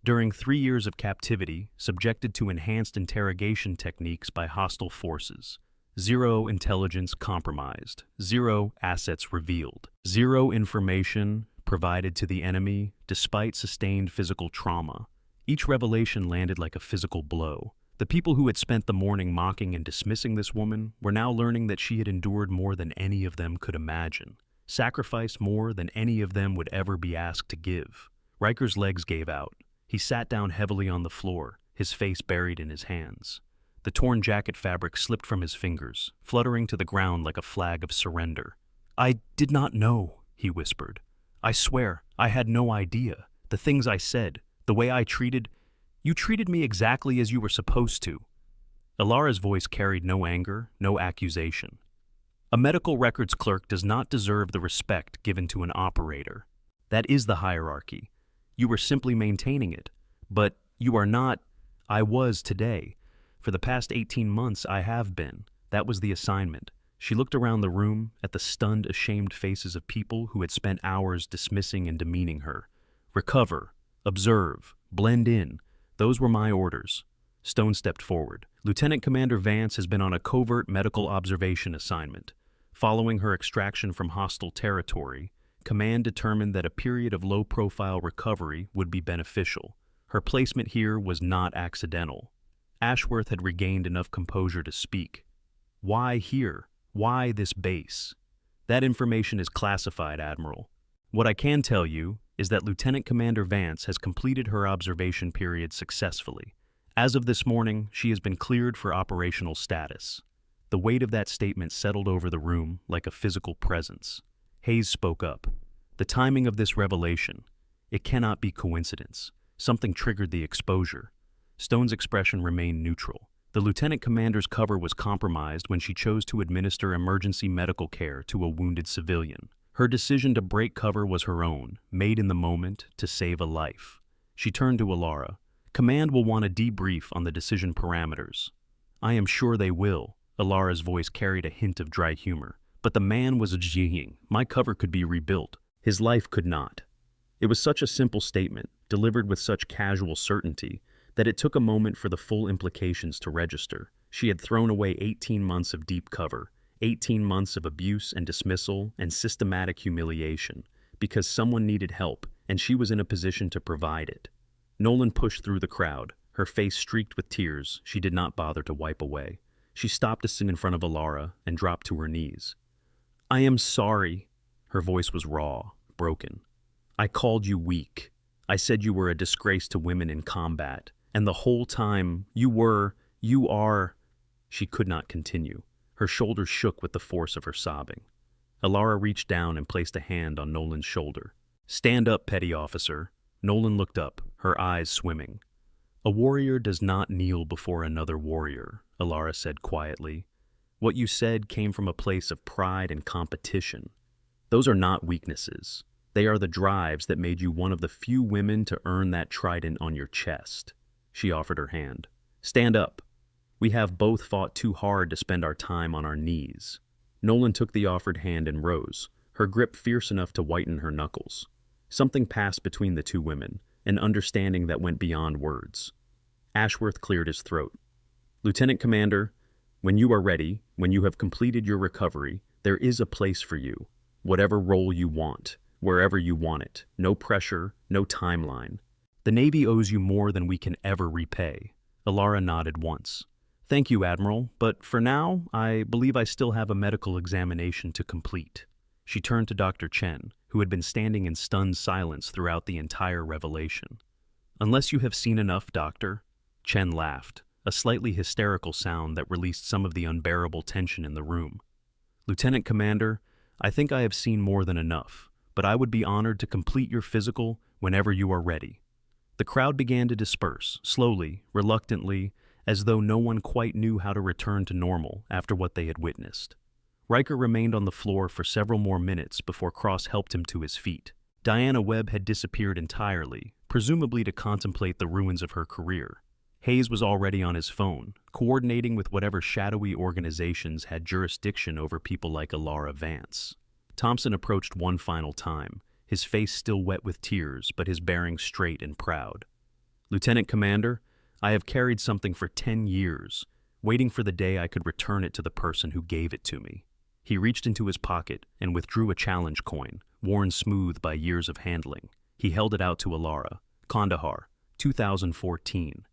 During 3 years of captivity, subjected to enhanced interrogation techniques by hostile forces, 0 intelligence compromised, 0 assets revealed, 0 information provided to the enemy despite sustained physical trauma. Each revelation landed like a physical blow. The people who had spent the morning mocking and dismissing this woman were now learning that she had endured more than any of them could imagine, sacrificed more than any of them would ever be asked to give. Riker's legs gave out. He sat down heavily on the floor, his face buried in his hands. The torn jacket fabric slipped from his fingers, fluttering to the ground like a flag of surrender. "I did not know," he whispered. "I swear, I had no idea. The things I said, the way I treated... You treated me exactly as you were supposed to." Alara's voice carried no anger, no accusation. A medical records clerk does not deserve the respect given to an operator. That is the hierarchy. You were simply maintaining it. But you are not... I was today. For the past 18 months, I have been. That was the assignment. She looked around the room at the stunned, ashamed faces of people who had spent hours dismissing and demeaning her. Recover, observe, blend in. Those were my orders. Stone stepped forward. Lieutenant Commander Vance has been on a covert medical observation assignment. Following her extraction from hostile territory, Command determined that a period of low-profile recovery would be beneficial. Her placement here was not accidental. Ashworth had regained enough composure to speak. "Why here? Why this base?" "That information is classified, Admiral. What I can tell you is that Lieutenant Commander Vance has completed her observation period successfully. As of this morning, she has been cleared for operational status." The weight of that statement settled over the room like a physical presence. Hayes spoke up. "The timing of this revelation, it cannot be coincidence. Something triggered the exposure." Stone's expression remained neutral. The lieutenant commander's cover was compromised when she chose to administer emergency medical care to a wounded civilian. Her decision to break cover was her own, made in the moment to save a life. She turned to Alara. "Command will want a debrief on the decision parameters." "I am sure they will." Alara's voice carried a hint of dry humor. "But the man was a Jiying. My cover could be rebuilt. His life could not." It was such a simple statement, delivered with such casual certainty, that it took a moment for the full implications to register. She had thrown away 18 months of deep cover, 18 months of abuse and dismissal and systematic humiliation, because someone needed help, and she was in a position to provide it. Nolan pushed through the crowd, her face streaked with tears she did not bother to wipe away. She stopped to sit in front of Alara and dropped to her knees. "I am sorry." Her voice was raw, broken. "I called you weak. I said you were a disgrace to women in combat. And the whole time, you are... She could not continue. Her shoulders shook with the force of her sobbing. Alara reached down and placed a hand on Nolan's shoulder. "Stand up, petty officer." Nolan looked up, her eyes swimming. "A warrior does not kneel before another warrior," Alara said quietly. "What you said came from a place of pride and competition. Those are not weaknesses. They are the drives that made you one of the few women to earn that trident on your chest." She offered her hand. "Stand up. We have both fought too hard to spend our time on our knees." Nolan took the offered hand and rose, her grip fierce enough to whiten her knuckles. Something passed between the two women, an understanding that went beyond words. Ashworth cleared his throat. "Lieutenant Commander, when you are ready, when you have completed your recovery, there is a place for you. Whatever role you want, wherever you want it. No pressure, no timeline. The Navy owes you more than we can ever repay." Alara nodded once. "Thank you, Admiral, but for now, I believe I still have a medical examination to complete." She turned to Dr. Chen, who had been standing in stunned silence throughout the entire revelation. "Unless you have seen enough, Doctor." Chen laughed, a slightly hysterical sound that released some of the unbearable tension in the room. "Lieutenant Commander, I think I have seen more than enough, but I would be honored to complete your physical whenever you are ready." The crowd began to disperse, slowly, reluctantly, as though no one quite knew how to return to normal after what they had witnessed. Riker remained on the floor for several more minutes before Cross helped him to his feet. Diana Webb had disappeared entirely, presumably to contemplate the ruins of her career. Hayes was already on his phone, coordinating with whatever shadowy organizations had jurisdiction over people like Alara Vance. Thompson approached one final time, his face still wet with tears, but his bearing straight and proud. "Lieutenant Commander, I have carried something for 10 years, waiting for the day I could return it to the person who gave it to me." He reached into his pocket and withdrew a challenge coin, worn smooth by years of handling. He held it out to Alara. "Kandahar, 2014.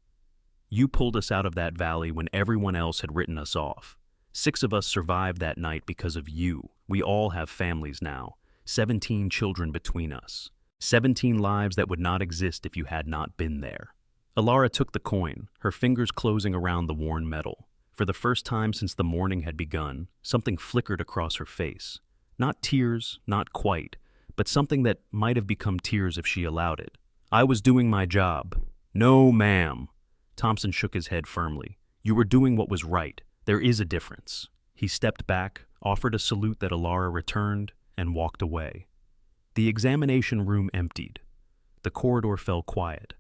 You pulled us out of that valley when everyone else had written us off. 6 of us survived that night because of you. We all have families now. 17 children between us. 17 lives that would not exist if you had not been there." Alara took the coin, her fingers closing around the worn metal. For the first time since the morning had begun, something flickered across her face. Not tears, not quite, but something that might have become tears if she allowed it. "I was doing my job." "No, ma'am." Thompson shook his head firmly. "You were doing what was right. There is a difference." He stepped back, offered a salute that Alara returned, and walked away. The examination room emptied. The corridor fell quiet.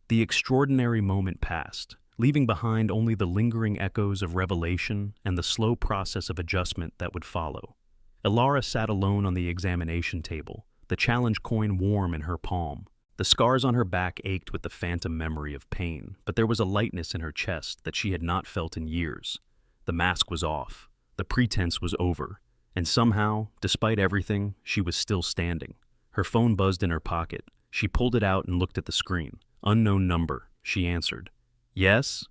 The extraordinary moment passed, leaving behind only the lingering echoes of revelation and the slow process of adjustment that would follow. Alara sat alone on the examination table, the challenge coin warm in her palm. The scars on her back ached with the phantom memory of pain, but there was a lightness in her chest that she had not felt in years. The mask was off. The pretense was over. And somehow, despite everything, she was still standing. Her phone buzzed in her pocket. She pulled it out and looked at the screen. "Unknown number," she answered. "Yes?"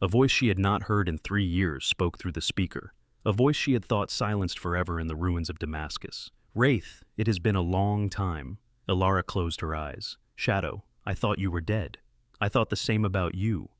A voice she had not heard in 3 years spoke through the speaker. A voice she had thought silenced forever in the ruins of Damascus. "Wraith, it has been a long time." Alara closed her eyes. "Shadow, I thought you were dead. I thought the same about you."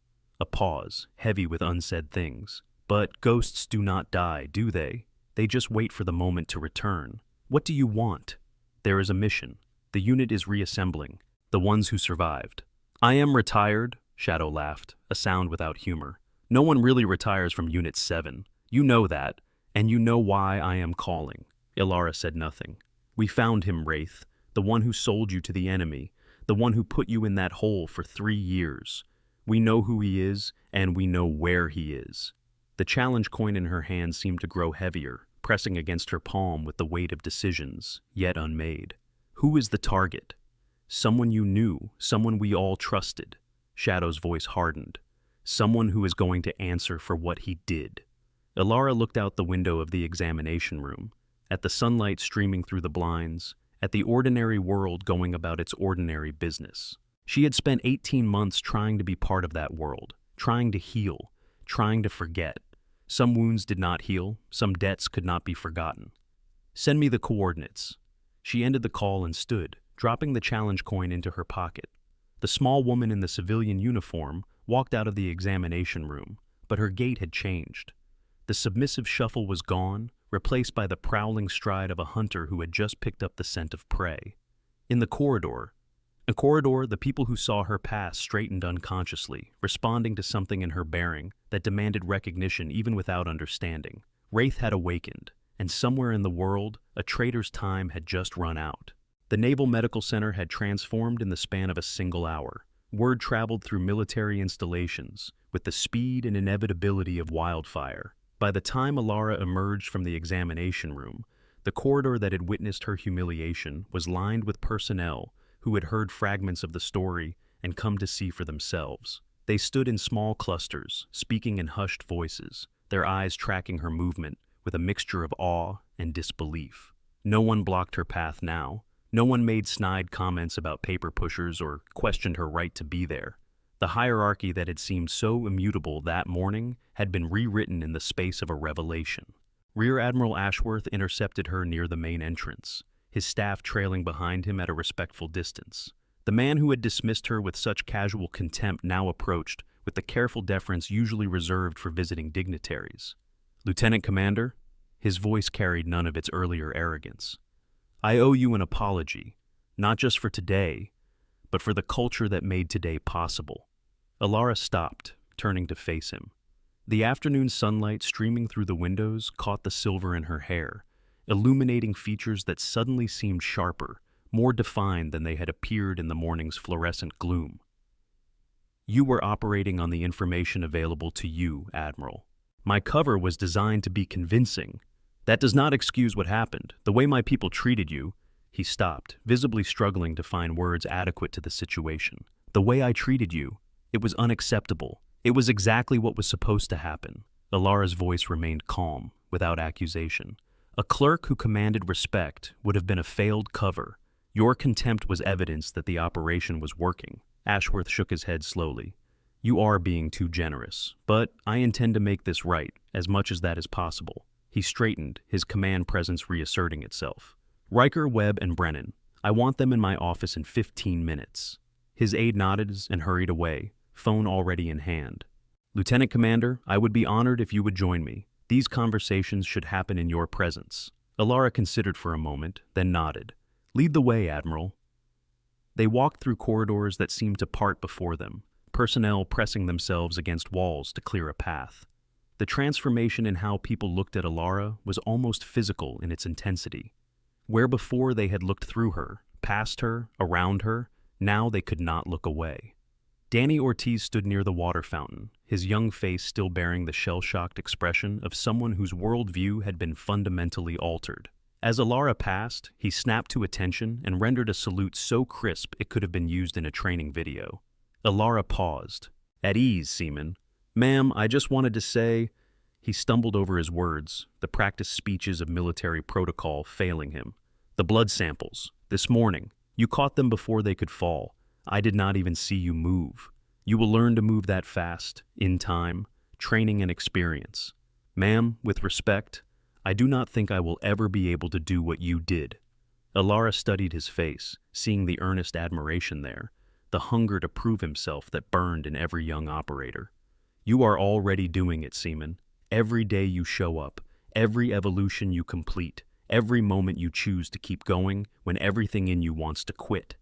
A pause, heavy with unsaid things. "But ghosts do not die, do they? They just wait for the moment to return. What do you want?" "There is a mission. The unit is reassembling. The ones who survived." "I am retired," Shadow laughed, a sound without humor. "No one really retires from Unit 7. You know that, and you know why I am calling." Alara said nothing. "We found him, Wraith, the one who sold you to the enemy, the one who put you in that hole for 3 years. We know who he is, and we know where he is." The challenge coin in her hand seemed to grow heavier, pressing against her palm with the weight of decisions, yet unmade. "Who is the target?" "Someone you knew, someone we all trusted." Shadow's voice hardened. "Someone who is going to answer for what he did." Alara looked out the window of the examination room, at the sunlight streaming through the blinds, at the ordinary world going about its ordinary business. She had spent 18 months trying to be part of that world, trying to heal, trying to forget. Some wounds did not heal, some debts could not be forgotten. "Send me the coordinates." She ended the call and stood, dropping the challenge coin into her pocket. The small woman in the civilian uniform walked out of the examination room, but her gait had changed. The submissive shuffle was gone, replaced by the prowling stride of a hunter who had just picked up the scent of prey. In the corridor, the people who saw her pass straightened unconsciously, responding to something in her bearing that demanded recognition even without understanding. Wraith had awakened, and somewhere in the world, a traitor's time had just run out. The Naval Medical Center had transformed in the span of a single hour. Word traveled through military installations, with the speed and inevitability of wildfire. By the time Alara emerged from the examination room, the corridor that had witnessed her humiliation was lined with personnel who had heard fragments of the story and come to see for themselves. They stood in small clusters, speaking in hushed voices, their eyes tracking her movement with a mixture of awe and disbelief. No one blocked her path now. No one made snide comments about paper pushers or questioned her right to be there. The hierarchy that had seemed so immutable that morning had been rewritten in the space of a revelation. Rear Admiral Ashworth intercepted her near the main entrance, his staff trailing behind him at a respectful distance. The man who had dismissed her with such casual contempt now approached with the careful deference usually reserved for visiting dignitaries. "Lieutenant Commander?" His voice carried none of its earlier arrogance. "I owe you an apology, not just for today, but for the culture that made today possible." Alara stopped, turning to face him. The afternoon sunlight streaming through the windows caught the silver in her hair, illuminating features that suddenly seemed sharper, more defined than they had appeared in the morning's fluorescent gloom. "You were operating on the information available to you, Admiral. My cover was designed to be convincing. That does not excuse what happened. The way my people treated you. He stopped, visibly struggling to find words adequate to the situation. The way I treated you. It was unacceptable. It was exactly what was supposed to happen. Alara's voice remained calm, without accusation. A clerk who commanded respect would have been a failed cover. Your contempt was evidence that the operation was working. Ashworth shook his head slowly. You are being too generous, but I intend to make this right, as much as that is possible. He straightened, his command presence reasserting itself. Riker, Webb, and Brennan, I want them in my office in 15 minutes. His aide nodded and hurried away, phone already in hand. Lieutenant Commander, I would be honored if you would join me. These conversations should happen in your presence. Alara considered for a moment, then nodded. Lead the way, Admiral. They walked through corridors that seemed to part before them, personnel pressing themselves against walls to clear a path. The transformation in how people looked at Alara was almost physical in its intensity. Where before they had looked through her, past her, around her, now they could not look away. Danny Ortiz stood near the water fountain, his young face still bearing the shell-shocked expression of someone whose worldview had been fundamentally altered. As Alara passed, he snapped to attention and rendered a salute so crisp it could have been used in a training video. Alara paused. At ease, Seaman. Ma'am, I just wanted to say... He stumbled over his words, the practiced speeches of military protocol failing him. The blood samples. This morning. You caught them before they could fall. I did not even see you move. You will learn to move that fast, in time, training and experience. Ma'am, with respect, I do not think I will ever be able to do what you did. Alara studied his face, seeing the earnest admiration there, the hunger to prove himself that burned in every young operator. You are already doing it, Seaman. Every day you show up, every evolution you complete, every moment you choose to keep going when everything in you wants to quit.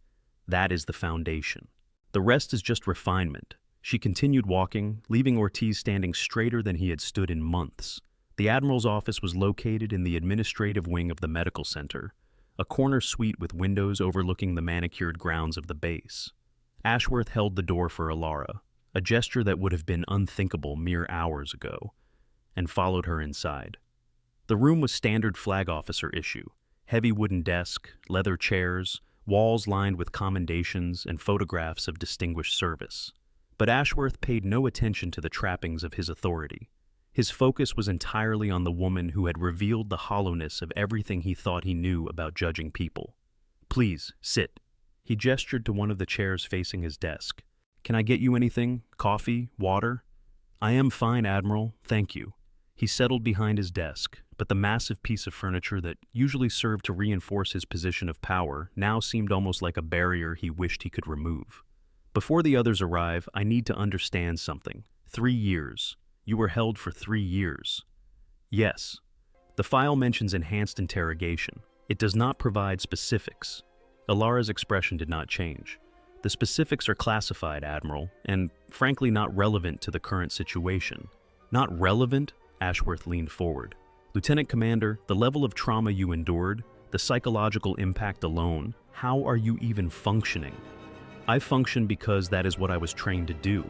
That is the foundation. The rest is just refinement. She continued walking, leaving Ortiz standing straighter than he had stood in months. The Admiral's office was located in the administrative wing of the medical center, a corner suite with windows overlooking the manicured grounds of the base. Ashworth held the door for Alara, a gesture that would have been unthinkable mere hours ago, and followed her inside. The room was standard flag officer issue, heavy wooden desk, leather chairs, walls lined with commendations and photographs of distinguished service. But Ashworth paid no attention to the trappings of his authority. His focus was entirely on the woman who had revealed the hollowness of everything he thought he knew about judging people. Please, sit. He gestured to one of the chairs facing his desk. Can I get you anything? Coffee? Water? I am fine, Admiral, thank you. He settled behind his desk, but the massive piece of furniture that usually served to reinforce his position of power now seemed almost like a barrier he wished he could remove. Before the others arrive, I need to understand something. 3 years. You were held for 3 years. Yes. The file mentions enhanced interrogation. It does not provide specifics. Alara's expression did not change. The specifics are classified, Admiral, and frankly not relevant to the current situation. Not relevant? Ashworth leaned forward. Lieutenant Commander, the level of trauma you endured, the psychological impact alone, how are you even functioning? I function because that is what I was trained to do.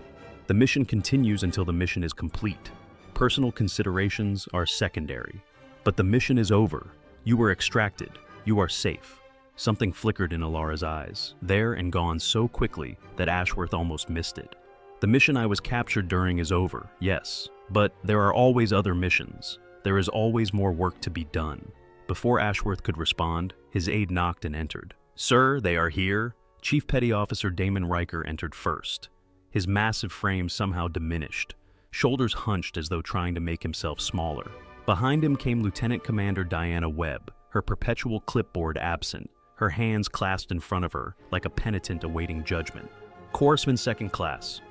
The mission continues until the mission is complete. Personal considerations are secondary. But the mission is over. You were extracted. You are safe. Something flickered in Alara's eyes, there and gone so quickly that Ashworth almost missed it. The mission I was captured during is over, yes, but there are always other missions. There is always more work to be done. Before Ashworth could respond, his aide knocked and entered. Sir, they are here. Chief Petty Officer Damon Riker entered first. His massive frame somehow diminished, shoulders hunched as though trying to make himself smaller. Behind him came Lieutenant Commander Diana Webb, her perpetual clipboard absent, her hands clasped in front of her like a penitent awaiting judgment. Corpsman Second Class.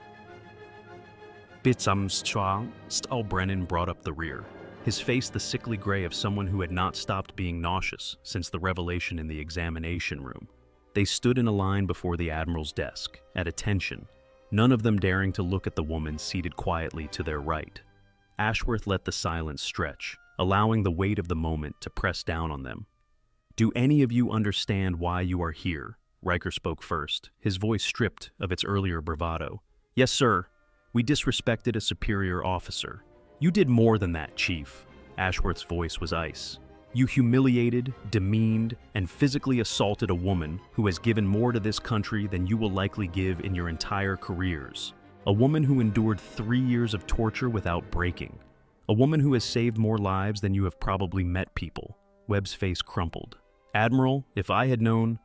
Bitsam Brennan brought up the rear, his face the sickly gray of someone who had not stopped being nauseous since the revelation in the examination room. They stood in a line before the Admiral's desk, at attention, none of them daring to look at the woman seated quietly to their right. Ashworth let the silence stretch, allowing the weight of the moment to press down on them. Do any of you understand why you are here? Riker spoke first, his voice stripped of its earlier bravado. Yes, sir. We disrespected a superior officer. You did more than that, Chief. Ashworth's voice was ice. You humiliated, demeaned, and physically assaulted a woman who has given more to this country than you will likely give in your entire careers. A woman who endured 3 years of torture without breaking. A woman who has saved more lives than you have probably met people. Webb's face crumpled. Admiral, if I had known...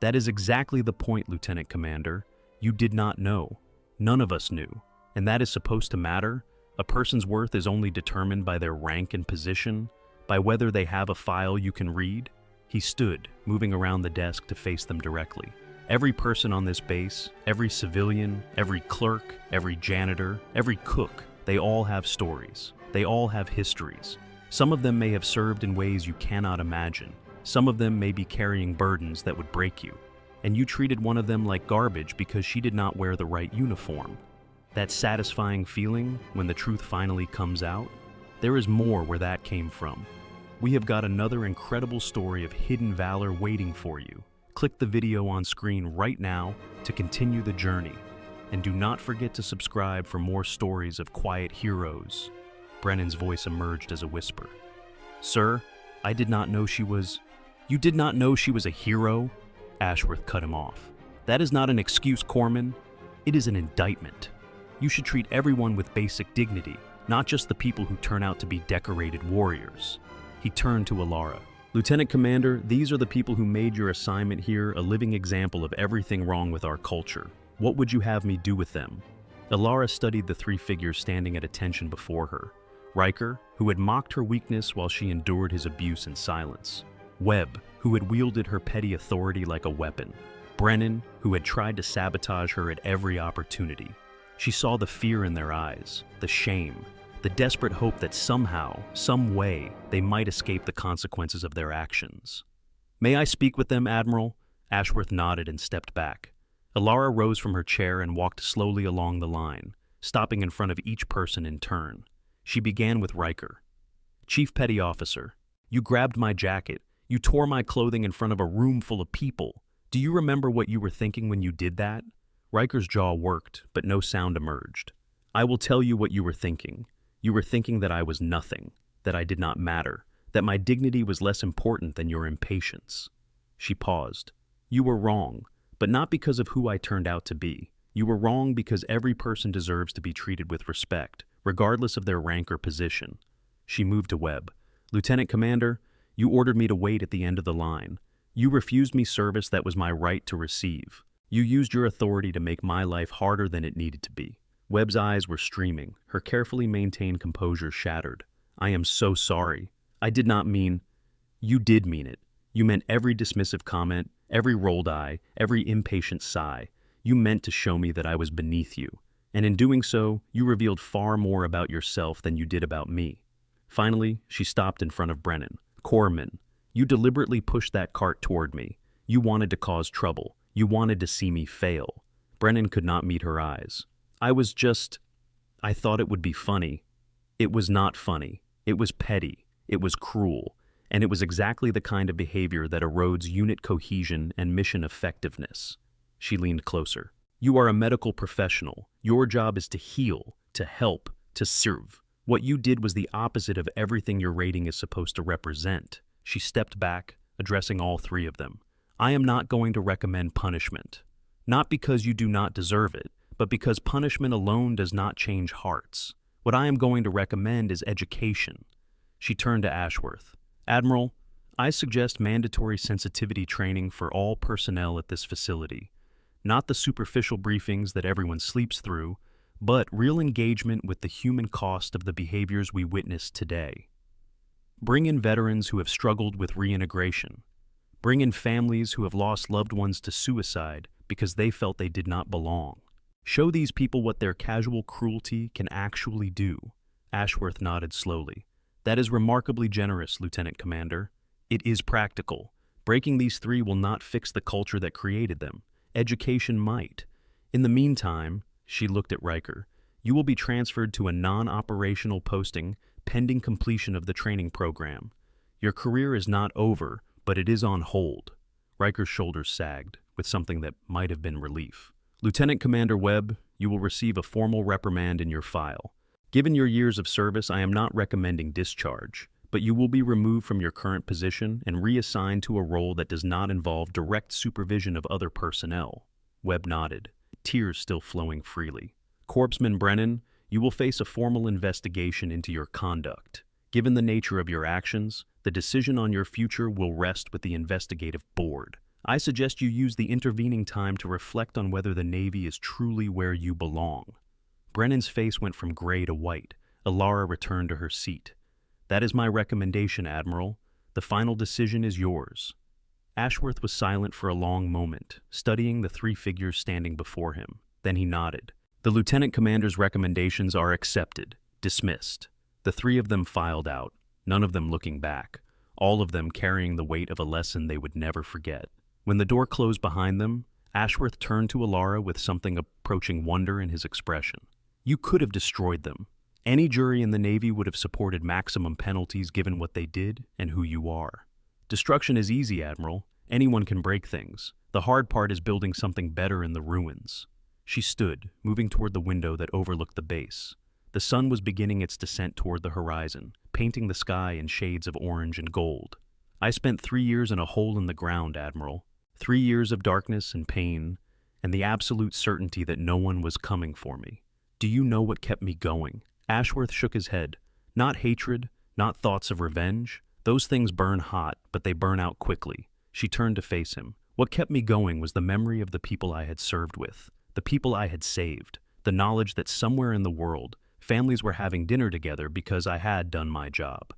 That is exactly the point, Lieutenant Commander. You did not know. None of us knew. And that is supposed to matter? A person's worth is only determined by their rank and position, by whether they have a file you can read? He stood, moving around the desk to face them directly. Every person on this base, every civilian, every clerk, every janitor, every cook, they all have stories. They all have histories. Some of them may have served in ways you cannot imagine. Some of them may be carrying burdens that would break you. And you treated one of them like garbage because she did not wear the right uniform. That satisfying feeling when the truth finally comes out? There is more where that came from. We have got another incredible story of hidden valor waiting for you. Click the video on screen right now to continue the journey. And do not forget to subscribe for more stories of quiet heroes. Brennan's voice emerged as a whisper. Sir, I did not know she was... You did not know she was a hero? Ashworth cut him off. That is not an excuse, Corpsman. It is an indictment. You should treat everyone with basic dignity, not just the people who turn out to be decorated warriors. He turned to Alara. Lieutenant Commander, these are the people who made your assignment here a living example of everything wrong with our culture. What would you have me do with them? Alara studied the 3 figures standing at attention before her. Riker, who had mocked her weakness while she endured his abuse in silence. Webb, who had wielded her petty authority like a weapon. Brennan, who had tried to sabotage her at every opportunity. She saw the fear in their eyes, the shame, the desperate hope that somehow, some way, they might escape the consequences of their actions. May I speak with them, Admiral? Ashworth nodded and stepped back. Alara rose from her chair and walked slowly along the line, stopping in front of each person in turn. She began with Riker. Chief Petty Officer, you grabbed my jacket. You tore my clothing in front of a room full of people. Do you remember what you were thinking when you did that? Riker's jaw worked, but no sound emerged. I will tell you what you were thinking. You were thinking that I was nothing, that I did not matter, that my dignity was less important than your impatience. She paused. You were wrong, but not because of who I turned out to be. You were wrong because every person deserves to be treated with respect, regardless of their rank or position. She moved to Webb. Lieutenant Commander, you ordered me to wait at the end of the line. You refused me service that was my right to receive. You used your authority to make my life harder than it needed to be. Webb's eyes were streaming, her carefully maintained composure shattered. I am so sorry. I did not mean... You did mean it. You meant every dismissive comment, every rolled eye, every impatient sigh. You meant to show me that I was beneath you. And in doing so, you revealed far more about yourself than you did about me. Finally, she stopped in front of Brennan. Corpsman, you deliberately pushed that cart toward me. You wanted to cause trouble. You wanted to see me fail. Brennan could not meet her eyes. I thought it would be funny. It was not funny. It was petty. It was cruel. And it was exactly the kind of behavior that erodes unit cohesion and mission effectiveness. She leaned closer. You are a medical professional. Your job is to heal, to help, to serve. What you did was the opposite of everything your rating is supposed to represent. She stepped back, addressing all 3 of them. I am not going to recommend punishment. Not because you do not deserve it, but because punishment alone does not change hearts. What I am going to recommend is education. She turned to Ashworth. Admiral, I suggest mandatory sensitivity training for all personnel at this facility. Not the superficial briefings that everyone sleeps through, but real engagement with the human cost of the behaviors we witness today. Bring in veterans who have struggled with reintegration. Bring in families who have lost loved ones to suicide because they felt they did not belong. Show these people what their casual cruelty can actually do. Ashworth nodded slowly. That is remarkably generous, Lieutenant Commander. It is practical. Breaking these 3 will not fix the culture that created them. Education might. In the meantime, she looked at Riker. You will be transferred to a non-operational posting pending completion of the training program. Your career is not over, but it is on hold. Riker's shoulders sagged, with something that might have been relief. Lieutenant Commander Webb, you will receive a formal reprimand in your file. Given your years of service, I am not recommending discharge. but you will be removed from your current position and reassigned to a role that does not involve direct supervision of other personnel. Webb nodded, tears still flowing freely. Corpsman Brennan, you will face a formal investigation into your conduct. Given the nature of your actions, the decision on your future will rest with the investigative board. I suggest you use the intervening time to reflect on whether the Navy is truly where you belong. Brennan's face went from gray to white. Alara returned to her seat. That is my recommendation, Admiral. The final decision is yours. Ashworth was silent for a long moment, studying the three figures standing before him. Then he nodded. The Lieutenant Commander's recommendations are accepted, dismissed. The three of them filed out, none of them looking back, all of them carrying the weight of a lesson they would never forget. When the door closed behind them, Ashworth turned to Alara with something approaching wonder in his expression. You could have destroyed them. Any jury in the Navy would have supported maximum penalties given what they did and who you are. Destruction is easy, Admiral. Anyone can break things. The hard part is building something better in the ruins. She stood, moving toward the window that overlooked the base. The sun was beginning its descent toward the horizon, painting the sky in shades of orange and gold. I spent 3 years in a hole in the ground, Admiral. 3 years of darkness and pain, and the absolute certainty that no one was coming for me. Do you know what kept me going? Ashworth shook his head. Not hatred, not thoughts of revenge. Those things burn hot, but they burn out quickly. She turned to face him. What kept me going was the memory of the people I had served with, the people I had saved, the knowledge that somewhere in the world, families were having dinner together because I had done my job.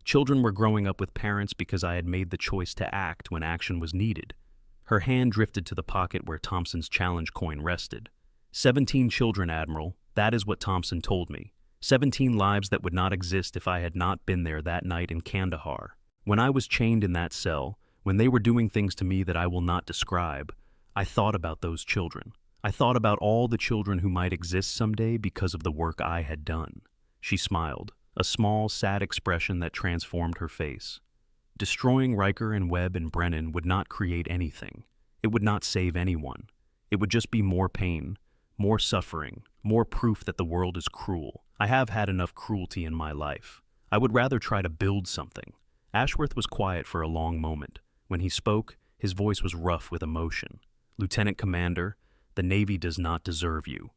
Children were growing up with parents because I had made the choice to act when action was needed. Her hand drifted to the pocket where Thompson's challenge coin rested. 17 children, Admiral. That is what Thompson told me. 17 lives that would not exist if I had not been there that night in Kandahar. When I was chained in that cell, when they were doing things to me that I will not describe, I thought about those children. I thought about all the children who might exist someday because of the work I had done. She smiled, a small, sad expression that transformed her face. Destroying Riker and Webb and Brennan would not create anything. It would not save anyone. It would just be more pain, more suffering, more proof that the world is cruel. I have had enough cruelty in my life. I would rather try to build something. Ashworth was quiet for a long moment. When he spoke, his voice was rough with emotion. Lieutenant Commander, the Navy does not deserve you.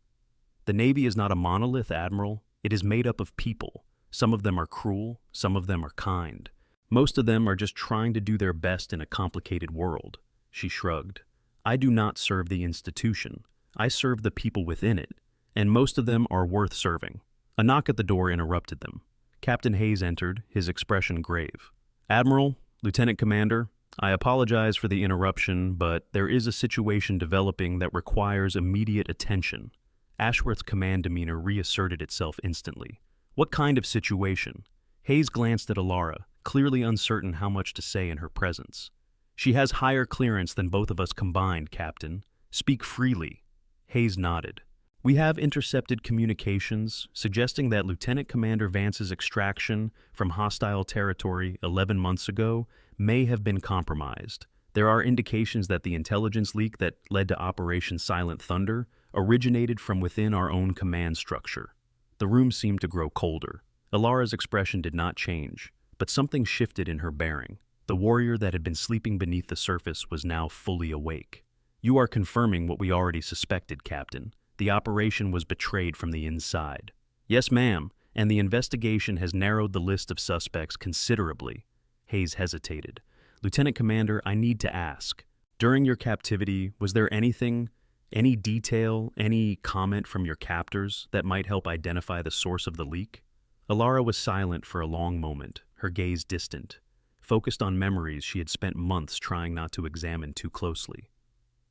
The Navy is not a monolith, Admiral. It is made up of people. Some of them are cruel, some of them are kind. Most of them are just trying to do their best in a complicated world. She shrugged. I do not serve the institution. I serve the people within it, and most of them are worth serving. A knock at the door interrupted them. Captain Hayes entered, his expression grave. Admiral, Lieutenant Commander, I apologize for the interruption, but there is a situation developing that requires immediate attention. Ashworth's command demeanor reasserted itself instantly. What kind of situation? Hayes glanced at Alara, clearly uncertain how much to say in her presence. She has higher clearance than both of us combined, Captain. Speak freely. Hayes nodded. We have intercepted communications suggesting that Lieutenant Commander Vance's extraction from hostile territory 11 months ago may have been compromised. There are indications that the intelligence leak that led to Operation Silent Thunder originated from within our own command structure. The room seemed to grow colder. Alara's expression did not change, but something shifted in her bearing. The warrior that had been sleeping beneath the surface was now fully awake. You are confirming what we already suspected, Captain. The operation was betrayed from the inside. Yes, ma'am, and the investigation has narrowed the list of suspects considerably. Hayes hesitated. Lieutenant Commander, I need to ask. During your captivity, was there anything, any detail, any comment from your captors that might help identify the source of the leak? Alara was silent for a long moment, her gaze distant, focused on memories she had spent months trying not to examine too closely.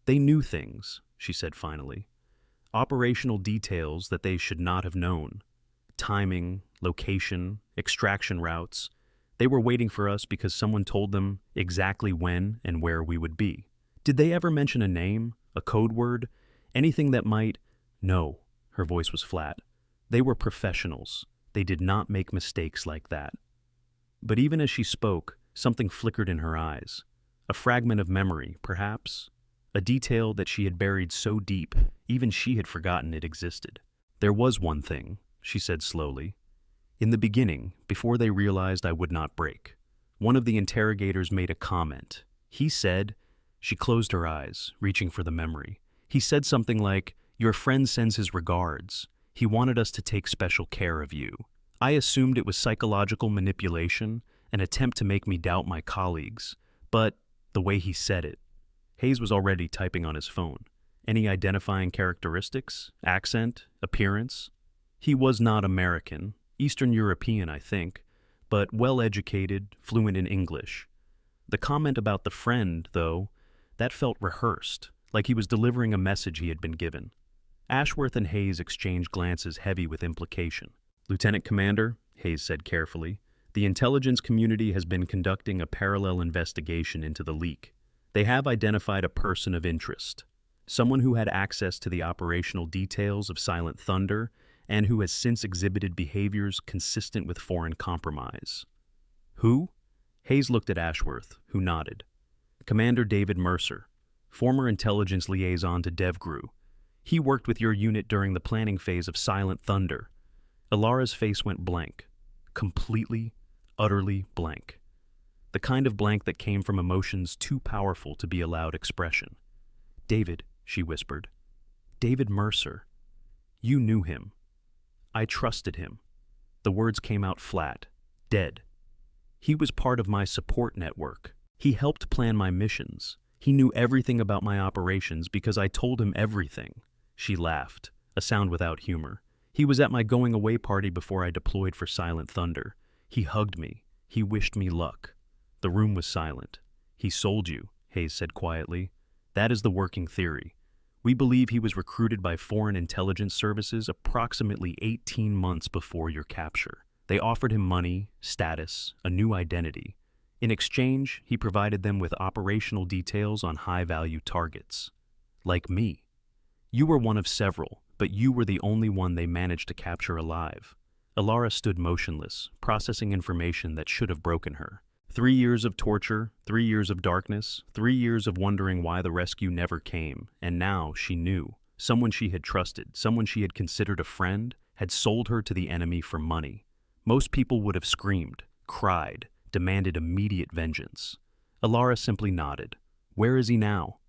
They knew things, she said finally. Operational details that they should not have known. Timing, location, extraction routes. They were waiting for us because someone told them exactly when and where we would be. Did they ever mention a name, a code word, anything that might... No, her voice was flat. They were professionals. They did not make mistakes like that. But even as she spoke, something flickered in her eyes. A fragment of memory, perhaps? A detail that she had buried so deep, even she had forgotten it existed. There was one thing, she said slowly. In the beginning, before they realized I would not break, one of the interrogators made a comment. He said, she closed her eyes, reaching for the memory. He said something like, "Your friend sends his regards. He wanted us to take special care of you." I assumed it was psychological manipulation, an attempt to make me doubt my colleagues, but the way he said it. Hayes was already typing on his phone. Any identifying characteristics? Accent? Appearance? He was not American, Eastern European, I think, but well-educated, fluent in English. The comment about the friend, though, that felt rehearsed, like he was delivering a message he had been given. Ashworth and Hayes exchanged glances heavy with implication. "Lieutenant Commander," Hayes said carefully, "the intelligence community has been conducting a parallel investigation into the leak. They have identified a person of interest, someone who had access to the operational details of Silent Thunder and who has since exhibited behaviors consistent with foreign compromise." "Who?" Hayes looked at Ashworth, who nodded. "Commander David Mercer, former intelligence liaison to DevGru. He worked with your unit during the planning phase of Silent Thunder." Ilara's face went blank. Completely, utterly blank. The kind of blank that came from emotions too powerful to be allowed expression. "David," she whispered. "David Mercer. You knew him. I trusted him." The words came out flat, dead. "He was part of my support network. He helped plan my missions. He knew everything about my operations because I told him everything." She laughed, a sound without humor. "He was at my going-away party before I deployed for Silent Thunder. He hugged me. He wished me luck." The room was silent. "He sold you," Hayes said quietly. "That is the working theory. We believe he was recruited by foreign intelligence services approximately 18 months before your capture. They offered him money, status, a new identity. In exchange, he provided them with operational details on high-value targets. Like me. You were one of several, but you were the only one they managed to capture alive." Ilara stood motionless, processing information that should have broken her. 3 years of torture, 3 years of darkness, 3 years of wondering why the rescue never came, and now she knew. Someone she had trusted, someone she had considered a friend, had sold her to the enemy for money. Most people would have screamed, cried, demanded immediate vengeance. Ilara simply nodded. "Where is he now?"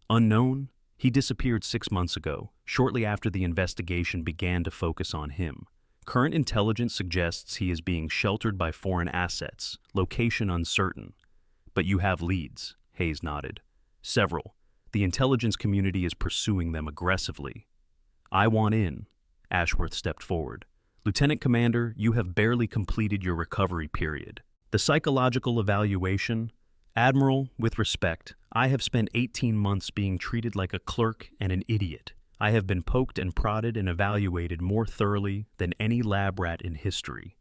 "Unknown? He disappeared 6 months ago, shortly after the investigation began to focus on him. Current intelligence suggests he is being sheltered by foreign assets, location uncertain." "But you have leads," Hayes nodded. "Several. The intelligence community is pursuing them aggressively." "I want in." Ashworth stepped forward. "Lieutenant Commander, you have barely completed your recovery period. The psychological evaluation... Admiral, with respect, I have spent 18 months being treated like a clerk and an idiot. I have been poked and prodded and evaluated more thoroughly than any lab rat in history.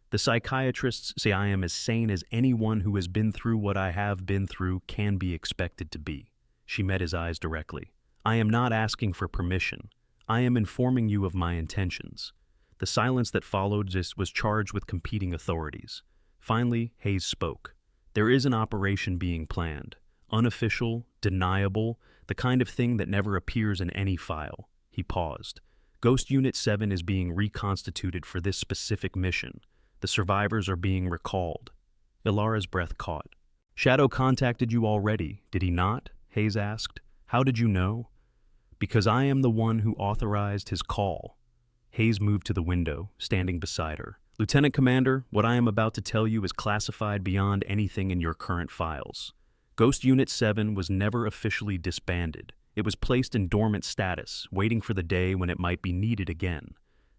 The psychiatrists say I am as sane as anyone who has been through what I have been through can be expected to be." She met his eyes directly. "I am not asking for permission. I am informing you of my intentions." The silence that followed was charged with competing authorities. Finally, Hayes spoke. "There is an operation being planned. Unofficial, deniable, the kind of thing that never appears in any file." He paused. "Ghost Unit 7 is being reconstituted for this specific mission. The survivors are being recalled." Ilara's breath caught. "Shadow contacted you already, did he not?" Hayes asked. "How did you know?" "Because I am the one who authorized his call." Hayes moved to the window, standing beside her. "Lieutenant Commander, what I am about to tell you is classified beyond anything in your current files. Ghost Unit 7 was never officially disbanded. It was placed in dormant status, waiting for the day when it might be needed again.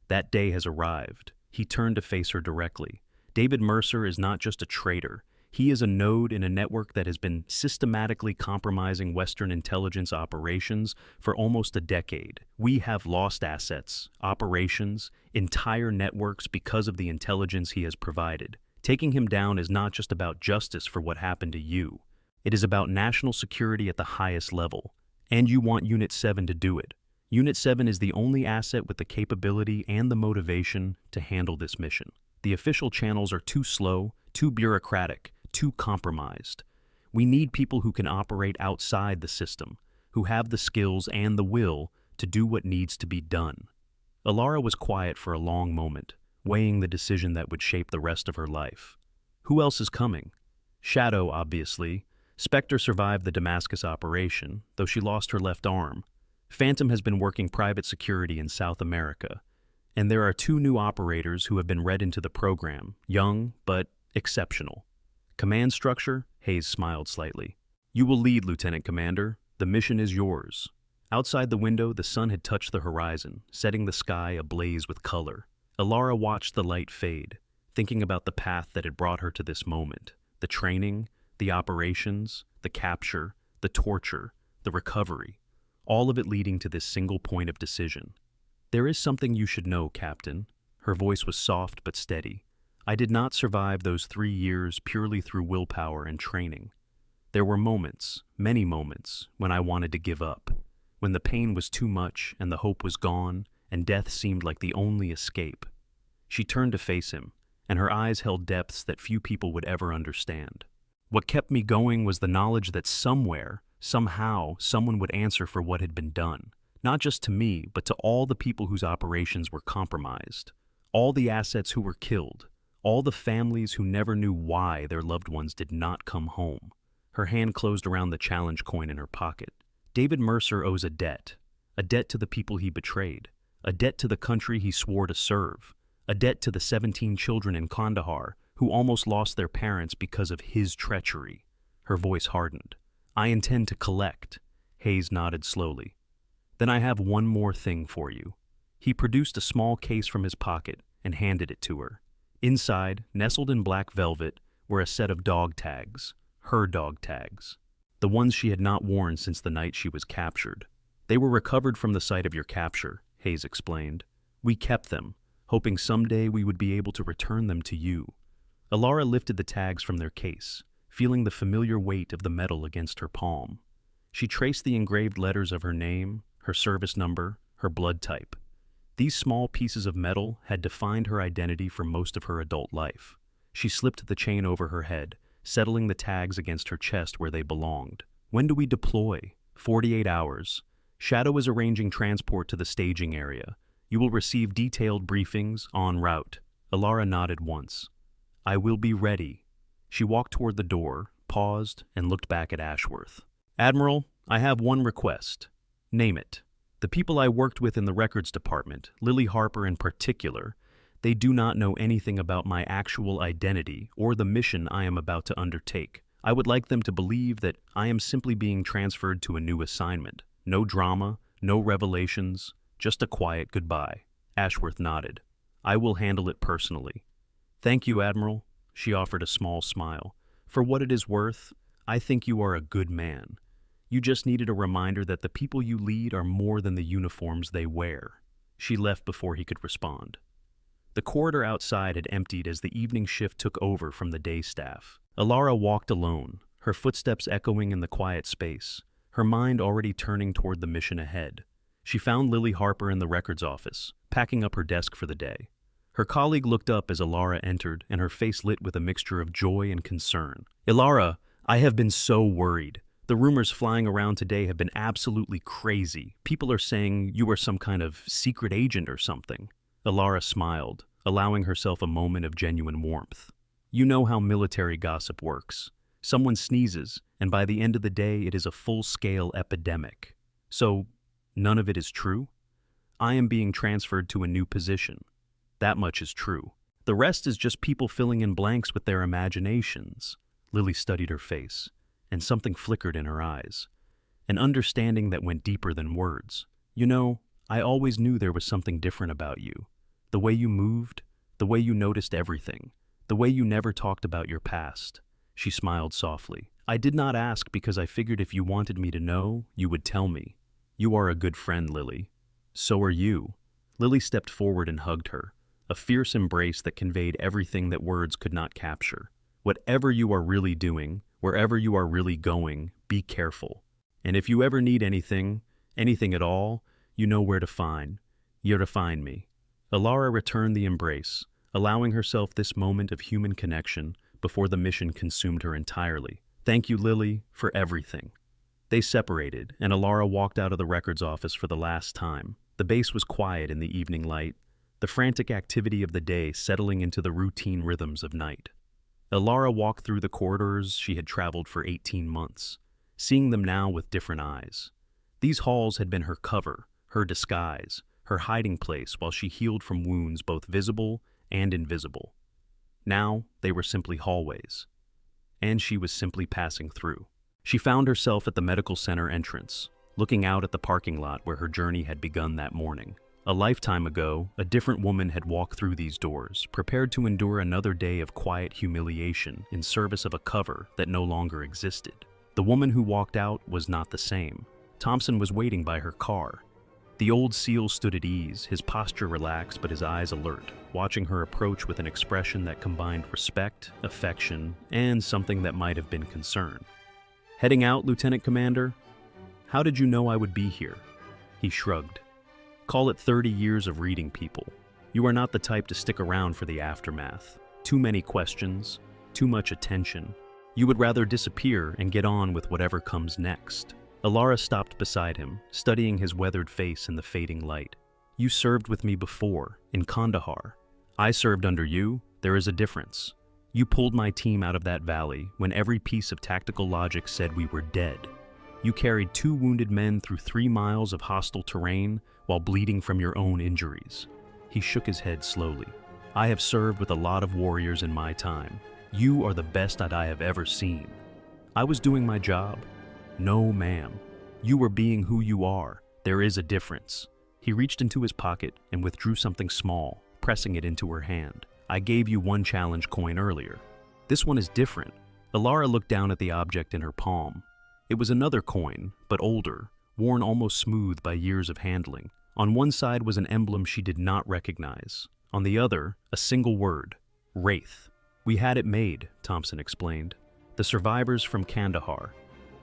That day has arrived." He turned to face her directly. "David Mercer is not just a traitor. He is a node in a network that has been systematically compromising Western intelligence operations for almost a decade. We have lost assets, operations, entire networks because of the intelligence he has provided. Taking him down is not just about justice for what happened to you. It is about national security at the highest level. And you want Unit 7 to do it. Unit 7 is the only asset with the capability and the motivation to handle this mission. The official channels are too slow, too bureaucratic, too compromised. We need people who can operate outside the system, who have the skills and the will to do what needs to be done." Ilara was quiet for a long moment, weighing the decision that would shape the rest of her life. Who else is coming? Shadow, obviously. Spectre survived the Damascus operation, though she lost her left arm. Phantom has been working private security in South America. And there are two new operators who have been read into the program, young but exceptional. Command structure? Hayes smiled slightly. You will lead, Lieutenant Commander. The mission is yours. Outside the window, the sun had touched the horizon, setting the sky ablaze with color. Alara watched the light fade, thinking about the path that had brought her to this moment. The training, the operations, the capture, the torture, the recovery, all of it leading to this single point of decision. There is something you should know, Captain. Her voice was soft but steady. I did not survive those 3 years purely through willpower and training. There were moments, many moments, when I wanted to give up, when the pain was too much and the hope was gone and death seemed like the only escape. She turned to face him, and her eyes held depths that few people would ever understand. What kept me going was the knowledge that somewhere, somehow, someone would answer for what had been done. Not just to me, but to all the people whose operations were compromised, all the assets who were killed, all the families who never knew why their loved ones did not come home. Her hand closed around the challenge coin in her pocket. David Mercer owes a debt to the people he betrayed, a debt to the country he swore to serve, a debt to the 17 children in Kandahar who almost lost their parents because of his treachery. Her voice hardened. I intend to collect. Hayes nodded slowly. Then I have one more thing for you. He produced a small case from his pocket and handed it to her. Inside, nestled in black velvet, were a set of dog tags, her dog tags, the ones she had not worn since the night she was captured. They were recovered from the site of your capture, Hayes explained. We kept them, hoping someday we would be able to return them to you. Alara lifted the tags from their case, feeling the familiar weight of the metal against her palm. She traced the engraved letters of her name, her service number, her blood type. These small pieces of metal had defined her identity for most of her adult life. She slipped the chain over her head, settling the tags against her chest where they belonged. When do we deploy? 48 hours. Shadow is arranging transport to the staging area. You will receive detailed briefings en route. Alara nodded once. I will be ready. She walked toward the door, paused, and looked back at Ashworth. Admiral, I have one request. Name it. The people I worked with in the records department, Lily Harper in particular, they do not know anything about my actual identity or the mission I am about to undertake. I would like them to believe that I am simply being transferred to a new assignment. No drama, no revelations, just a quiet goodbye. Ashworth nodded. I will handle it personally. Thank you, Admiral. She offered a small smile. For what it is worth, I think you are a good man. You just needed a reminder that the people you lead are more than the uniforms they wear. She left before he could respond. The corridor outside had emptied as the evening shift took over from the day staff. Alara walked alone, her footsteps echoing in the quiet space, her mind already turning toward the mission ahead. She found Lily Harper in the records office, packing up her desk for the day. Her colleague looked up as Alara entered, and her face lit with a mixture of joy and concern. Alara, I have been so worried. The rumors flying around today have been absolutely crazy. People are saying you are some kind of secret agent or something. Alara smiled, allowing herself a moment of genuine warmth. You know how military gossip works. Someone sneezes, and by the end of the day it is a full-scale epidemic. So, none of it is true? I am being transferred to a new position. That much is true. The rest is just people filling in blanks with their imaginations. Lily studied her face, and something flickered in her eyes. An understanding that went deeper than words. You know, I always knew there was something different about you. The way you moved, the way you noticed everything, the way you never talked about your past. She smiled softly. I did not ask because I figured if you wanted me to know, you would tell me. You are a good friend, Lily. So are you. Lily stepped forward and hugged her, a fierce embrace that conveyed everything that words could not capture. Whatever you are really doing, wherever you are really going, be careful. And if you ever need anything at all, you know where to find. You're to find me. Alara returned the embrace, allowing herself this moment of human connection before the mission consumed her entirely. Thank you, Lily, for everything. They separated, and Alara walked out of the records office for the last time. The base was quiet in the evening light, the frantic activity of the day settling into the routine rhythms of night. Alara walked through the corridors she had traveled for 18 months, seeing them now with different eyes. These halls had been her cover, her disguise, her hiding place while she healed from wounds both visible and invisible. Now they were simply hallways, and she was simply passing through. She found herself at the medical center entrance, looking out at the parking lot where her journey had begun that morning. A lifetime ago, a different woman had walked through these doors, prepared to endure another day of quiet humiliation in service of a cover that no longer existed. The woman who walked out was not the same. Thompson was waiting by her car. The old SEAL stood at ease, his posture relaxed but his eyes alert, watching her approach with an expression that combined respect, affection, and something that might have been concern. "Heading out, Lieutenant Commander? How did you know I would be here?" He shrugged. "Call it 30 years of reading people. You are not the type to stick around for the aftermath. Too many questions, too much attention. You would rather disappear and get on with whatever comes next." Alara stopped beside him, studying his weathered face in the fading light. "You served with me before, in Kandahar. I served under you. There is a difference. You pulled my team out of that valley when every piece of tactical logic said we were dead. You carried 2 wounded men through 3 miles of hostile terrain while bleeding from your own injuries." He shook his head slowly. "I have served with a lot of warriors in my time. You are the best that I have ever seen. I was doing my job. No, ma'am. You were being who you are. There is a difference." He reached into his pocket and withdrew something small, pressing it into her hand. "I gave you 1 challenge coin earlier. This one is different." Alara looked down at the object in her palm. It was another coin, but older, worn almost smooth by years of handling. On one side was an emblem she did not recognize. On the other, a single word: Wraith. "We had it made," Thompson explained. "The survivors from Kandahar.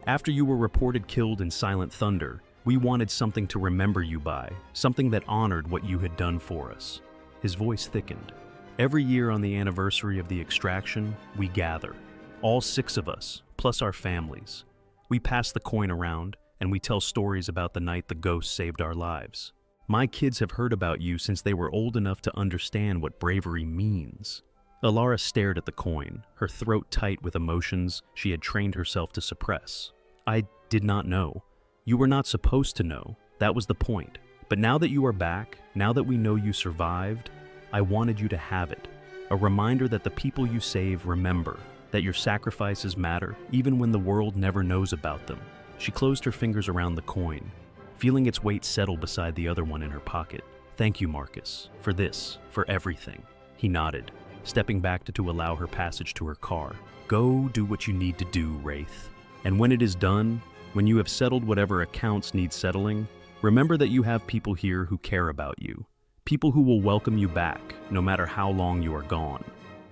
After you were reported killed in Silent Thunder, we wanted something to remember you by, something that honored what you had done for us." His voice thickened. "Every year on the anniversary of the extraction, we gather. All 6 of us, plus our families. We pass the coin around, and we tell stories about the night the ghost saved our lives. My kids have heard about you since they were old enough to understand what bravery means." Alara stared at the coin, her throat tight with emotions she had trained herself to suppress. "I did not know. You were not supposed to know. That was the point. But now that you are back, now that we know you survived, I wanted you to have it. A reminder that the people you save remember, that your sacrifices matter even when the world never knows about them." She closed her fingers around the coin, feeling its weight settle beside the other one in her pocket. "Thank you, Marcus, for this, for everything." He nodded, stepping back to allow her passage to her car. "Go do what you need to do, Wraith. And when it is done, when you have settled whatever accounts need settling, remember that you have people here who care about you. People who will welcome you back, no matter how long you are gone."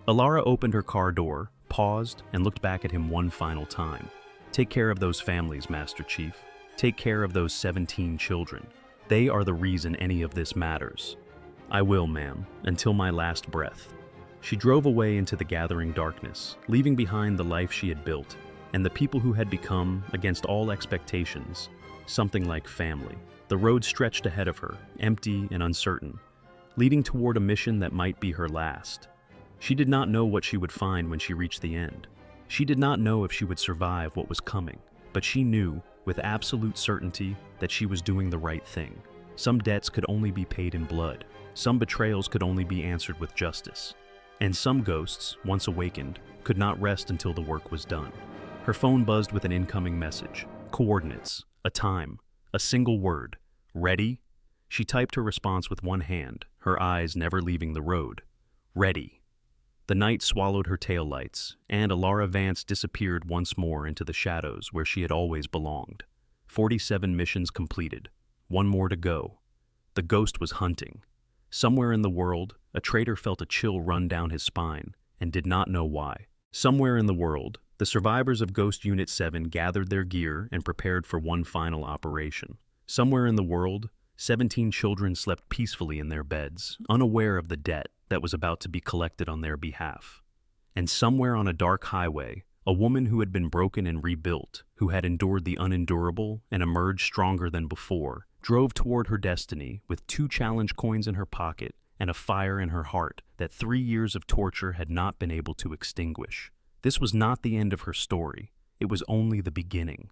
Alara opened her car door, paused, and looked back at him one final time. "Take care of those families, Master Chief. Take care of those 17 children. They are the reason any of this matters." "I will, ma'am, until my last breath." She drove away into the gathering darkness, leaving behind the life she had built, and the people who had become, against all expectations, something like family. The road stretched ahead of her, empty and uncertain, leading toward a mission that might be her last. She did not know what she would find when she reached the end. She did not know if she would survive what was coming, but she knew, with absolute certainty, that she was doing the right thing. Some debts could only be paid in blood, some betrayals could only be answered with justice, and some ghosts, once awakened, could not rest until the work was done. Her phone buzzed with an incoming message. Coordinates, a time, a single word. "Ready?" She typed her response with one hand, her eyes never leaving the road. "Ready." The night swallowed her taillights, and Alara Vance disappeared once more into the shadows where she had always belonged. 47 missions completed. 1 more to go. The ghost was hunting. Somewhere in the world, a traitor felt a chill run down his spine and did not know why. Somewhere in the world, the survivors of Ghost Unit 7 gathered their gear and prepared for one final operation. Somewhere in the world, 17 children slept peacefully in their beds, unaware of the debt that was about to be collected on their behalf. And somewhere on a dark highway, a woman who had been broken and rebuilt, who had endured the unendurable and emerged stronger than before, drove toward her destiny with 2 challenge coins in her pocket and a fire in her heart that 3 years of torture had not been able to extinguish. This was not the end of her story. It was only the beginning.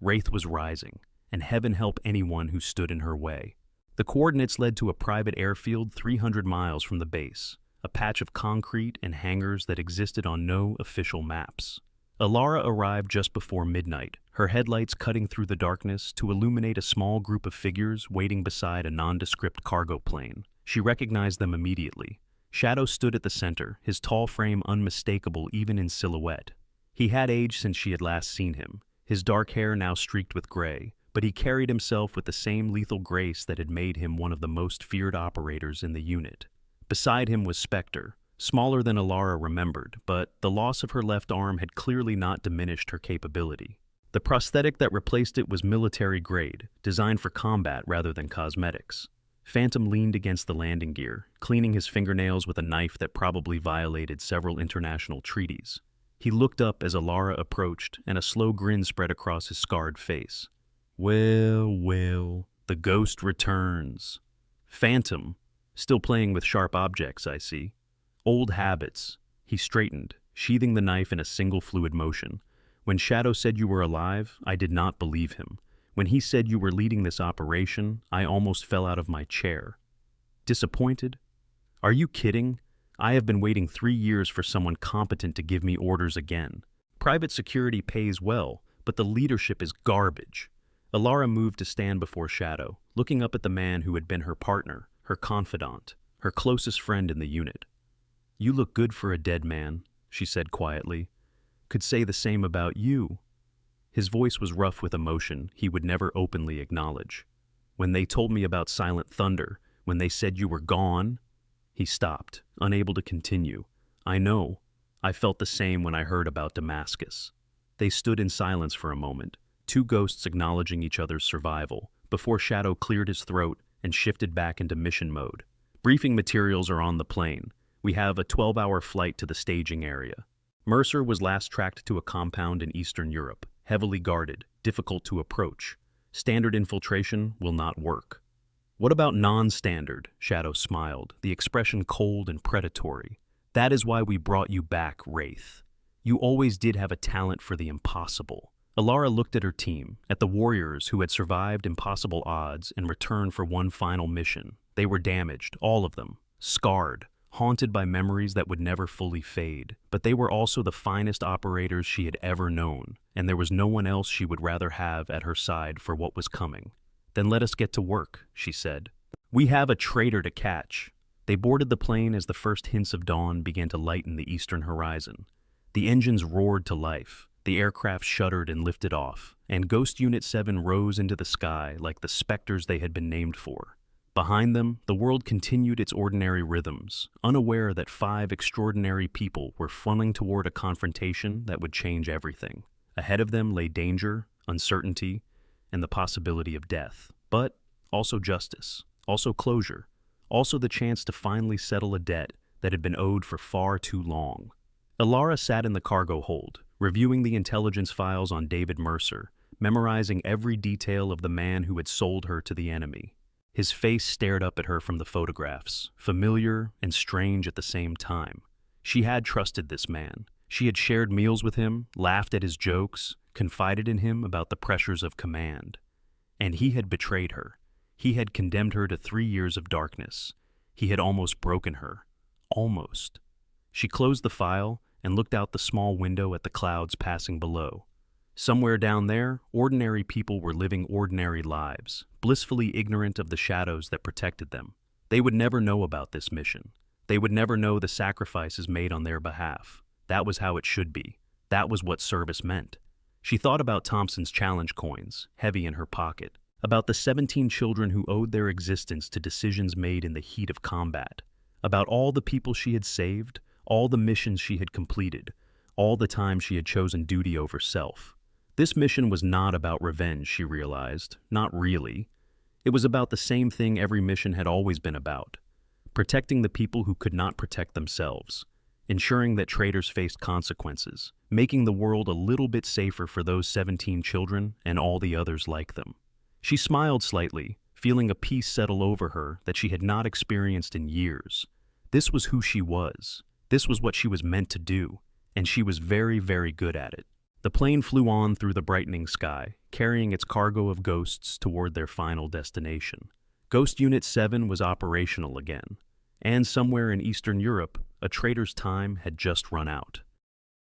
Wraith was rising, and heaven help anyone who stood in her way. The coordinates led to a private airfield 300 miles from the base, a patch of concrete and hangars that existed on no official maps. Alara arrived just before midnight, her headlights cutting through the darkness to illuminate a small group of figures waiting beside a nondescript cargo plane. She recognized them immediately. Shadow stood at the center, his tall frame unmistakable even in silhouette. He had aged since she had last seen him, his dark hair now streaked with gray, but he carried himself with the same lethal grace that had made him one of the most feared operators in the unit. Beside him was Spectre, smaller than Alara remembered, but the loss of her left arm had clearly not diminished her capability. The prosthetic that replaced it was military grade, designed for combat rather than cosmetics. Phantom leaned against the landing gear, cleaning his fingernails with a knife that probably violated several international treaties. He looked up as Alara approached, and a slow grin spread across his scarred face. Well, the ghost returns. Phantom, still playing with sharp objects, I see. Old habits. He straightened, sheathing the knife in a single fluid motion. When Shadow said you were alive, I did not believe him. When he said you were leading this operation, I almost fell out of my chair. Disappointed? Are you kidding? I have been waiting 3 years for someone competent to give me orders again. Private security pays well, but the leadership is garbage. Alara moved to stand before Shadow, looking up at the man who had been her partner, her confidant, her closest friend in the unit. You look good for a dead man, she said quietly. Could say the same about you. His voice was rough with emotion he would never openly acknowledge. When they told me about Silent Thunder, when they said you were gone, he stopped, unable to continue. I know. I felt the same when I heard about Damascus. They stood in silence for a moment, two ghosts acknowledging each other's survival, before Shadow cleared his throat and shifted back into mission mode. Briefing materials are on the plane. We have a 12-hour flight to the staging area. Mercer was last tracked to a compound in Eastern Europe, heavily guarded, difficult to approach. Standard infiltration will not work. What about non-standard? Shadow smiled, the expression cold and predatory. That is why we brought you back, Wraith. You always did have a talent for the impossible. Alara looked at her team, at the warriors who had survived impossible odds in return for one final mission. They were damaged, all of them, scarred, haunted by memories that would never fully fade. But they were also the finest operators she had ever known, and there was no one else she would rather have at her side for what was coming. Then let us get to work, she said. We have a traitor to catch. They boarded the plane as the first hints of dawn began to lighten the eastern horizon. The engines roared to life. The aircraft shuddered and lifted off, and Ghost Unit 7 rose into the sky like the specters they had been named for. Behind them, the world continued its ordinary rhythms, unaware that 5 extraordinary people were funneling toward a confrontation that would change everything. Ahead of them lay danger, uncertainty, and the possibility of death, but also justice, also closure, also the chance to finally settle a debt that had been owed for far too long. Alara sat in the cargo hold, reviewing the intelligence files on David Mercer, memorizing every detail of the man who had sold her to the enemy. His face stared up at her from the photographs, familiar and strange at the same time. She had trusted this man. She had shared meals with him, laughed at his jokes, confided in him about the pressures of command. And he had betrayed her. He had condemned her to 3 years of darkness. He had almost broken her. Almost. She closed the file and looked out the small window at the clouds passing below. Somewhere down there, ordinary people were living ordinary lives, blissfully ignorant of the shadows that protected them. They would never know about this mission. They would never know the sacrifices made on their behalf. That was how it should be. That was what service meant. She thought about Thompson's challenge coins, heavy in her pocket, about the 17 children who owed their existence to decisions made in the heat of combat, about all the people she had saved, all the missions she had completed, all the time she had chosen duty over self. This mission was not about revenge, she realized. Not really. It was about the same thing every mission had always been about. Protecting the people who could not protect themselves. Ensuring that traitors faced consequences. Making the world a little bit safer for those 17 children and all the others like them. She smiled slightly, feeling a peace settle over her that she had not experienced in years. This was who she was. This was what she was meant to do, and she was very, very good at it. The plane flew on through the brightening sky, carrying its cargo of ghosts toward their final destination. Ghost Unit 7 was operational again, and somewhere in Eastern Europe, a trader's time had just run out.